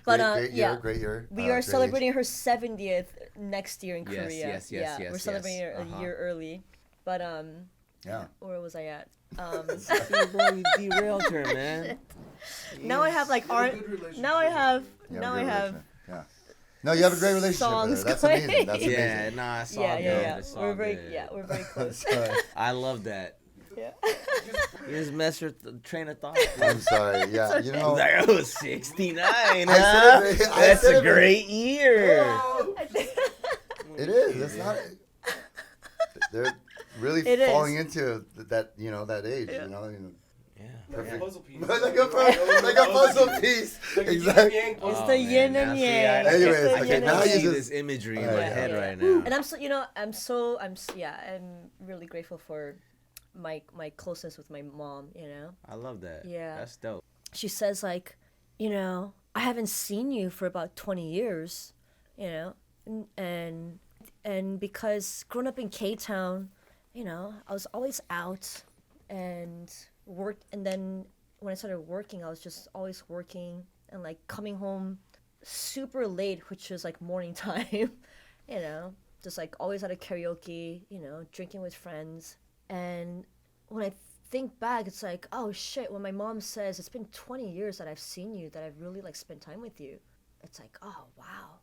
But Great yeah, year, great year. we Great are age. celebrating her 70th next year in Yes, Korea. yes, yeah, we're yes, celebrating yes. her a year early. But Yeah. where was I at? See, bro, you derailed her, man. Now I have like art. Now I have. Now I have. Yeah. No, you have a great relationship with her. songs That's going. amazing. That's Yeah, amazing. nah, it's all Yeah, good. yeah. It's all We're very, good. we're very close. Sorry. I love that. Yeah. You just messed with the train of thought. I'm sorry. Yeah, you know. Like, oh, 69, I huh? said it- I That's said a it- great year. It is. It's not. They're really It is. falling into that that age. Yeah. Yeah. Perfect. Puzzle piece. like a puzzle piece. Like a Exactly. yin-yang It's puzzle. the yin now and see, yang. Anyways, It's the okay, yin now and you see yang. just- this imagery in Oh, my yeah. head Yeah. right now. And I'm really grateful for my closeness with my mom. I love that. Yeah. That's dope. She says like, I haven't seen you for about 20 years, and because growing up in K-Town, I was always out and work, and then when I started working, I was just always working and like coming home super late, which was like morning time, just like always at a karaoke, drinking with friends. And when I think back, it's like, oh shit, when my mom says it's been 20 years that I've seen you, that I've really like spent time with you, it's like, oh wow,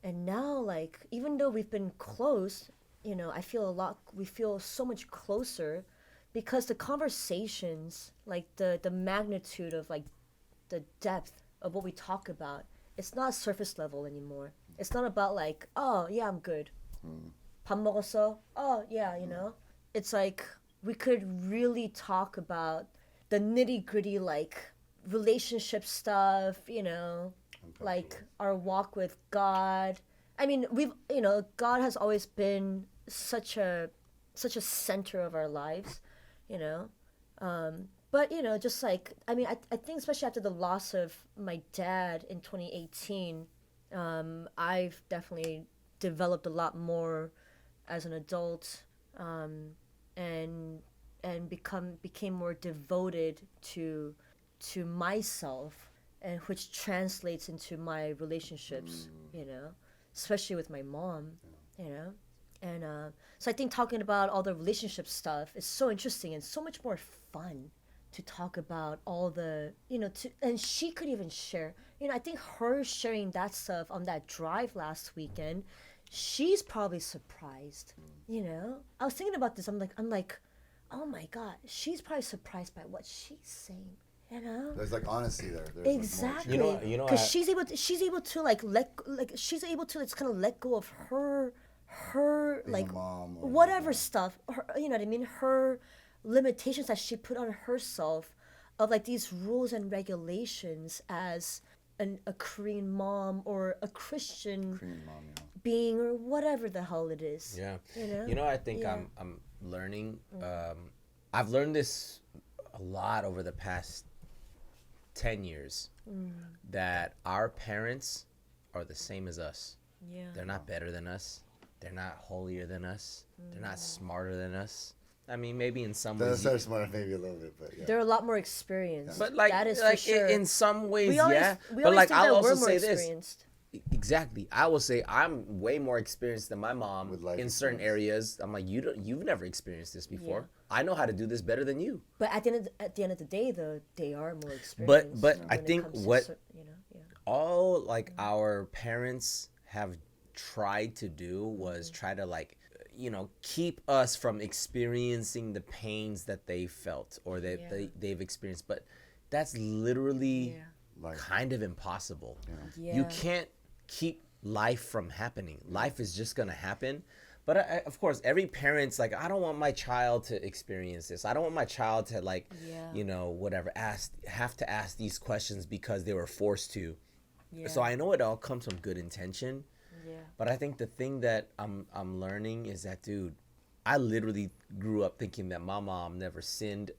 and now like even though we've been close, we feel so much closer, because the conversations, like the magnitude of like the depth of what we talk about, it's not surface level anymore. It's not about like, oh yeah, I'm good. 밥 먹었어? Oh yeah, It's like we could really talk about the nitty gritty, like relationship stuff, like our walk with God. I mean, God has always been such a center of our lives, but just like, I mean, I think especially after the loss of my dad in 2018, I've definitely developed a lot more as an adult, and became more devoted to myself, and which translates into my relationships, especially with my mom, and so I think talking about all the relationship stuff is so interesting and so much more fun to talk about all the, and she could even share, I think her sharing that stuff on that drive last weekend, she's probably surprised, I was thinking about this, I'm like, oh my God, she's probably surprised by what she's saying, You know. There's like honesty there. There's like, more Exactly. truth. You know, Because I- she's able to she's able to just kind of let go of her Being like a mom or whatever whatever. stuff, you know what I mean, her limitations that she put on herself, of like these rules and regulations as a Korean mom or a Christian Korean mom, being or whatever the hell it is. Yeah. You know? I think Yeah. I'm learning. I've learned this a lot over the past 10 years that our parents are the same as us. Yeah. They're not better than us. They're not holier than us. They're not smarter than us. I mean, maybe in some Doesn't ways. start smart maybe a little bit, but yeah. They're a lot more experienced. But like, that is like for sure. in some ways, we always, yeah. we But always like, think I'll that we're also more say this. experienced. Exactly. I will say I'm way more experienced than my mom With life in certain experience. areas. I'm like, you've never experienced this before. I know how to do this better than you. But at the end of the day, though, they are more experienced. But when I it think comes to what you know, yeah. all like our parents have tried to do was try to like, keep us from experiencing the pains that they felt or that Yeah. they've experienced. But that's literally Yeah. Like, kind of impossible. Yeah. You can't keep life from happening. Life is just gonna happen. But of course, every parent's like, I don't want my child to experience this. I don't want my child to like, Yeah. whatever, have to ask these questions because they were forced to. Yeah. So I know it all comes from good intention. Yeah. But I think the thing that I'm learning is that, dude, I literally grew up thinking that my mom never sinned,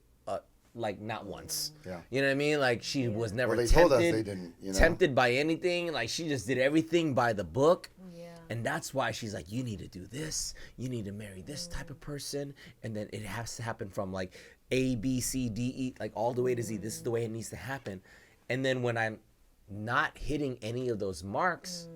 like not once. Yeah. You know what I mean? Like she was never Well, they tempted, told us they didn't, you know? tempted by anything. Like she just did everything by the book. Yeah. And that's why she's like, you need to do this. You need to marry this type of person. And then it has to happen from like A, B, C, D, E, like all the way to Z. This is the way it needs to happen. And then when I'm not hitting any of those marks,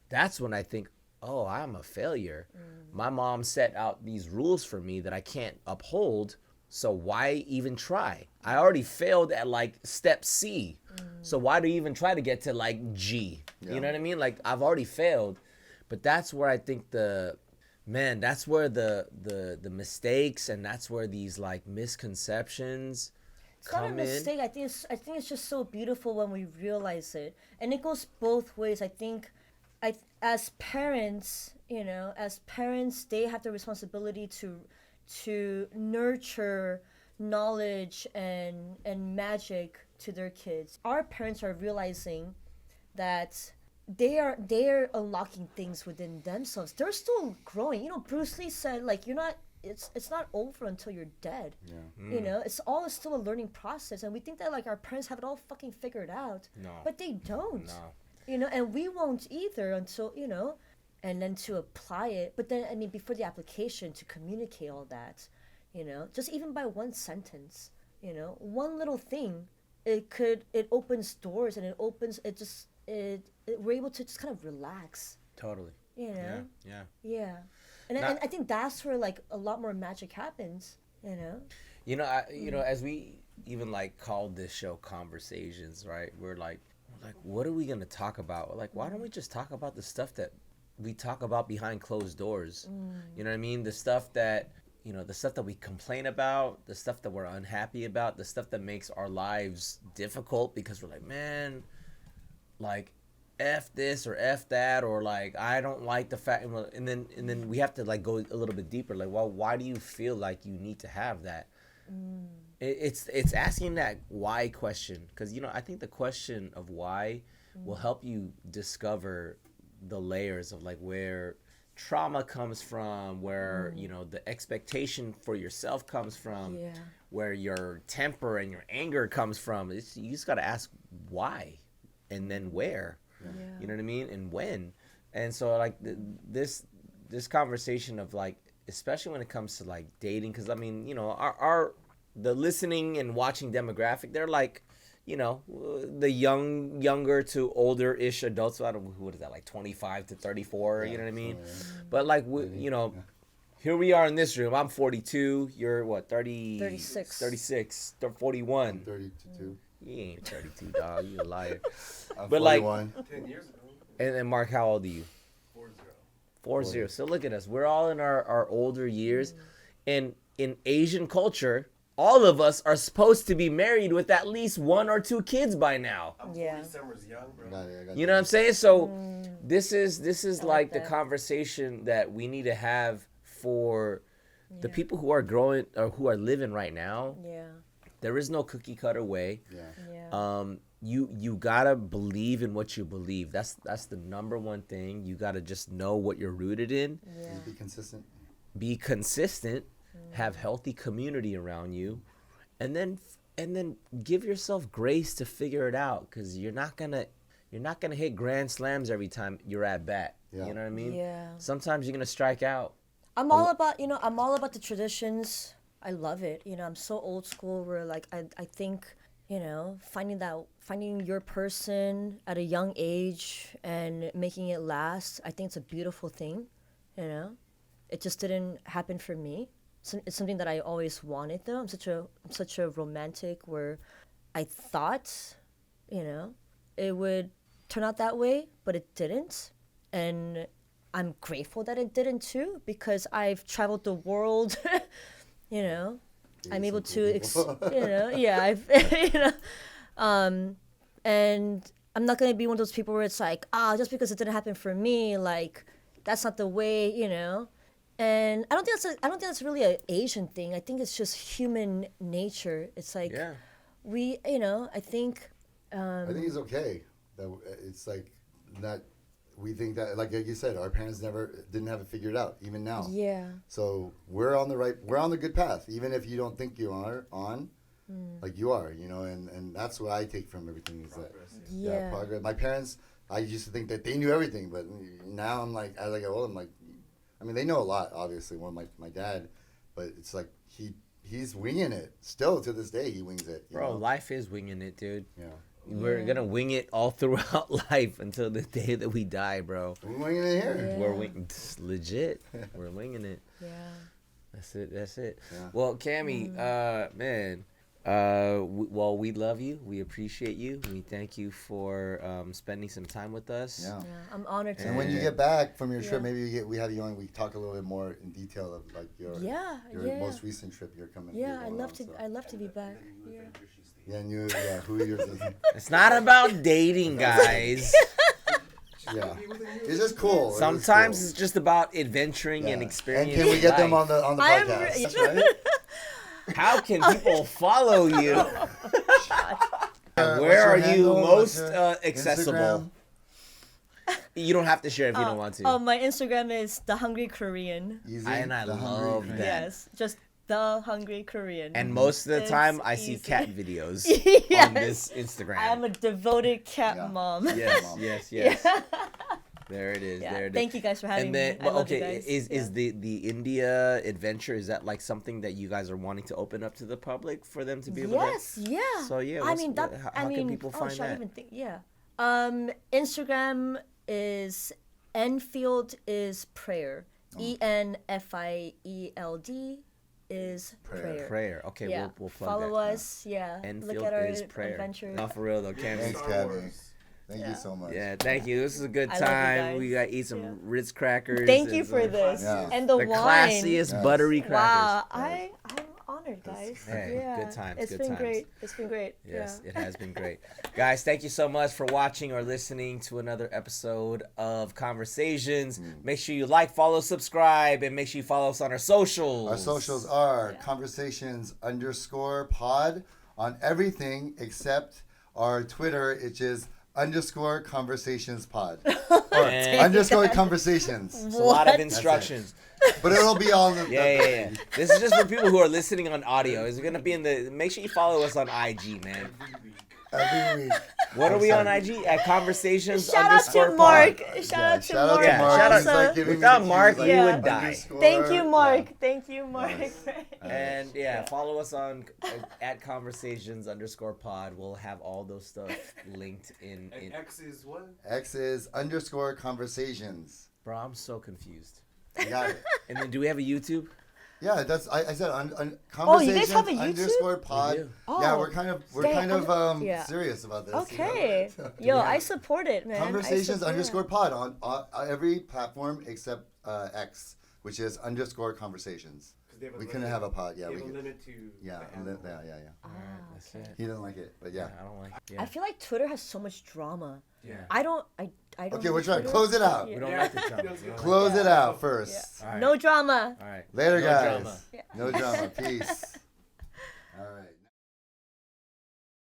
that's when I think, oh, I'm a failure. My mom set out these rules for me that I can't uphold. So why even try? I already failed at like step C. So why do you even try to get to like G? Yeah. You know what I mean? Like I've already failed. But that's where I think that's where the mistakes and that's where these like misconceptions It's not a come in. mistake. I think it's just so beautiful when we realize it, and it goes both ways. I think, as parents, they have the responsibility to nurture knowledge and magic to their kids. Our parents are realizing that they're unlocking things within themselves. They're still growing. Bruce Lee said, like, it's not over until you're dead. Yeah. It's still a learning process, and we think that like our parents have it all fucking figured out. No. But they don't. No. And we won't either until, and then to apply it. But then, I mean, before the application, to communicate all that, just even by one sentence, one little thing, it opens doors, and we're able to just kind of relax, Totally. Yeah. Yeah. And Not- I think that's where like a lot more magic happens, As we even like called this show Conversations, right? We're like, what are we gonna talk about? Like, why don't we just talk about the stuff that we talk about behind closed doors? You know what I mean? The stuff that we complain about, the stuff that we're unhappy about, the stuff that makes our lives difficult because we're like, man, like, F this or F that, or like, I don't like the fact, and then we have to like go a little bit deeper. Like, well, why do you feel like you need to have that? It's asking that why question, because I think the question of why will help you discover the layers of like where trauma comes from, where the expectation for yourself comes from, where your temper and your anger comes from. You just got to ask why, and then where. You know what I mean? And when. And so like this conversation of like, especially when it comes to like dating, because I mean, the listening and watching demographic, they're like, the younger to older ish adults. So I don't know, what is that, like 25 to 34, you know what I mean? But like, here we are in this room. I'm 42. You're what, 36. 36, 41. 32. You ain't 32, dog. You a liar. I'm But, like- 41. 10 years ago. And Mark, how old are you? 40. 40. So look at us. We're all in our older years. And in Asian culture, all of us are supposed to be married with at least 1 or 2 kids by now. I'm Yeah. 40 summers young, bro. You know what I'm saying? So this is I like the that. conversation that we need to have for the Yeah. people who are growing or who are living right now. Yeah. There is no cookie cutter way. Yeah. Yeah. You gotta believe in what you believe. That's the number one thing. You gotta just know what you're rooted in. Yeah. Be consistent. Be consistent. Have healthy community around you, and then give yourself grace to figure it out. Because you're not gonna hit grand slams every time you're at bat. Yeah. You know what I mean? Yeah. Sometimes you're gonna strike out. I'm all about the traditions. I love it. I'm so old school where like I think, finding your person at a young age and making it last, I think it's a beautiful thing, It just didn't happen for me. So it's something that I always wanted though. I'm such a romantic where I thought, it would turn out that way, but it didn't. And I'm grateful that it didn't too, because I've traveled the world, I'm able to, I've, and I'm not gonna be one of those people where it's like, just because it didn't happen for me, like that's not the way, And I don't think that's really an Asian thing. I think it's just human nature. It's like we, I think. I think it's okay that it's like not. We think that, like you said, our parents didn't have it figured out, even now. Yeah. So we're on the good path, even if you don't think you are like you are, and that's what I take from everything is that progress. My parents, I used to think that they knew everything, but now I'm like, as I get older, I'm like, I mean, they know a lot, obviously. One, my dad, but it's like he's winging it still to this day. He wings it. Bro, life is winging it, dude. Yeah. We're gonna wing it all throughout life until the day that we die, bro. We're winging it here. Yeah. We're legit. We're winging it. Yeah. That's it. Yeah. Well, Cammy, man, we love you. We appreciate you. We thank you for spending some time with us. Yeah. Yeah. I'm honored to. And when you get back from your trip, maybe we have you on. We talk a little bit more in detail of like your most recent trip you're coming. Yeah, you're going I'd love to be back. Yeah. Yeah, and who you're. It's not about dating, guys. Yeah, it's just cool. Sometimes it's just about adventuring and experiencing. And can we get them life. on the podcast? Right? How can people follow you? Where What's your are you handle? most What's your accessible? Instagram? You don't have to share if you don't want to. Oh, my Instagram is The Hungry Korean. Easy. And I The Hungry love Korean. that. Yes, just The Hungry Korean. And most of the It's time, I see easy. cat videos Yes. on this Instagram. I'm a devoted cat Yeah. mom. Yes. There it is. Yeah. There it is. Thank you guys for having And then, me. I love you okay, guys. is the India adventure, is that like something that you guys are wanting to open up to the public for them to be able Yes, yeah. So, yeah, I what's- mean that. how can people find should I that? even think? Yeah. Instagram is Enfield is prayer. ENFIELD is prayer. Prayer. Okay, Yeah. we'll plug Follow that. us. Yeah. Enfield Look at our is prayer. adventures. No, for real though, Cammy. Thanks, Star Cammy. Wars. Thank you so much. Yeah, thank you. This is a good I love you time. guys. We got to eat some Yeah. Ritz crackers. Thank you and for some- this Yeah. and the The wine. classiest Yes. buttery crackers. Wow, I'm honored, guys. Hey, yeah. good times, It's good been times. great. It's been great. Yes, Yeah. it has been great. Guys, thank you so much for watching or listening to another episode of Conversations. Make sure you like, follow, subscribe, and make sure you follow us on our socials. Our socials are conversations_pod on everything except our Twitter, which is _conversationspod. Or And- _conversations. It's a lot of What? instructions. But it'll be all in the Yeah. This is just for people who are listening on audio. It's going to be in the... Make sure you follow us on IG, man. every week. What are we on IG? At Conversations Shout out to _pod. Mark. Yeah, Shout out to shout out Mark. to Mark. shout out- He's like giving me Without the Mark, cues, we like, would die. underscore. Thank you, Mark. Yeah. Thank you, Mark. And follow us on at Conversations_pod. We'll have all those stuff linked in. And X is what? X is _conversations. Bro, I'm so confused. You got it. And then do we have a YouTube? Yeah, that's I said Oh, you guys have a conversations YouTube? _pod. We do. Yeah, Oh, we're kind dang, of yeah. serious about this. Okay. You know? Yo, Yeah. I support it, man. Conversations I support it. _pod on every platform except X, which is _conversations. 'Cause they have a We couldn't limit. have a pod. Yeah, They we have a could. limit to Yeah, the and then, animal. yeah. Alright, that's it. He didn't like it, but yeah. I don't like. I Yeah. feel like Twitter has so much drama. Yeah. I don't. I don't. Okay, know we're trying to Twitter. close it out. We don't Yeah. like the drama. Yeah. We don't like- Close it out first. All right. No drama. All right. Later, No guys. drama. Yeah. No drama. Peace.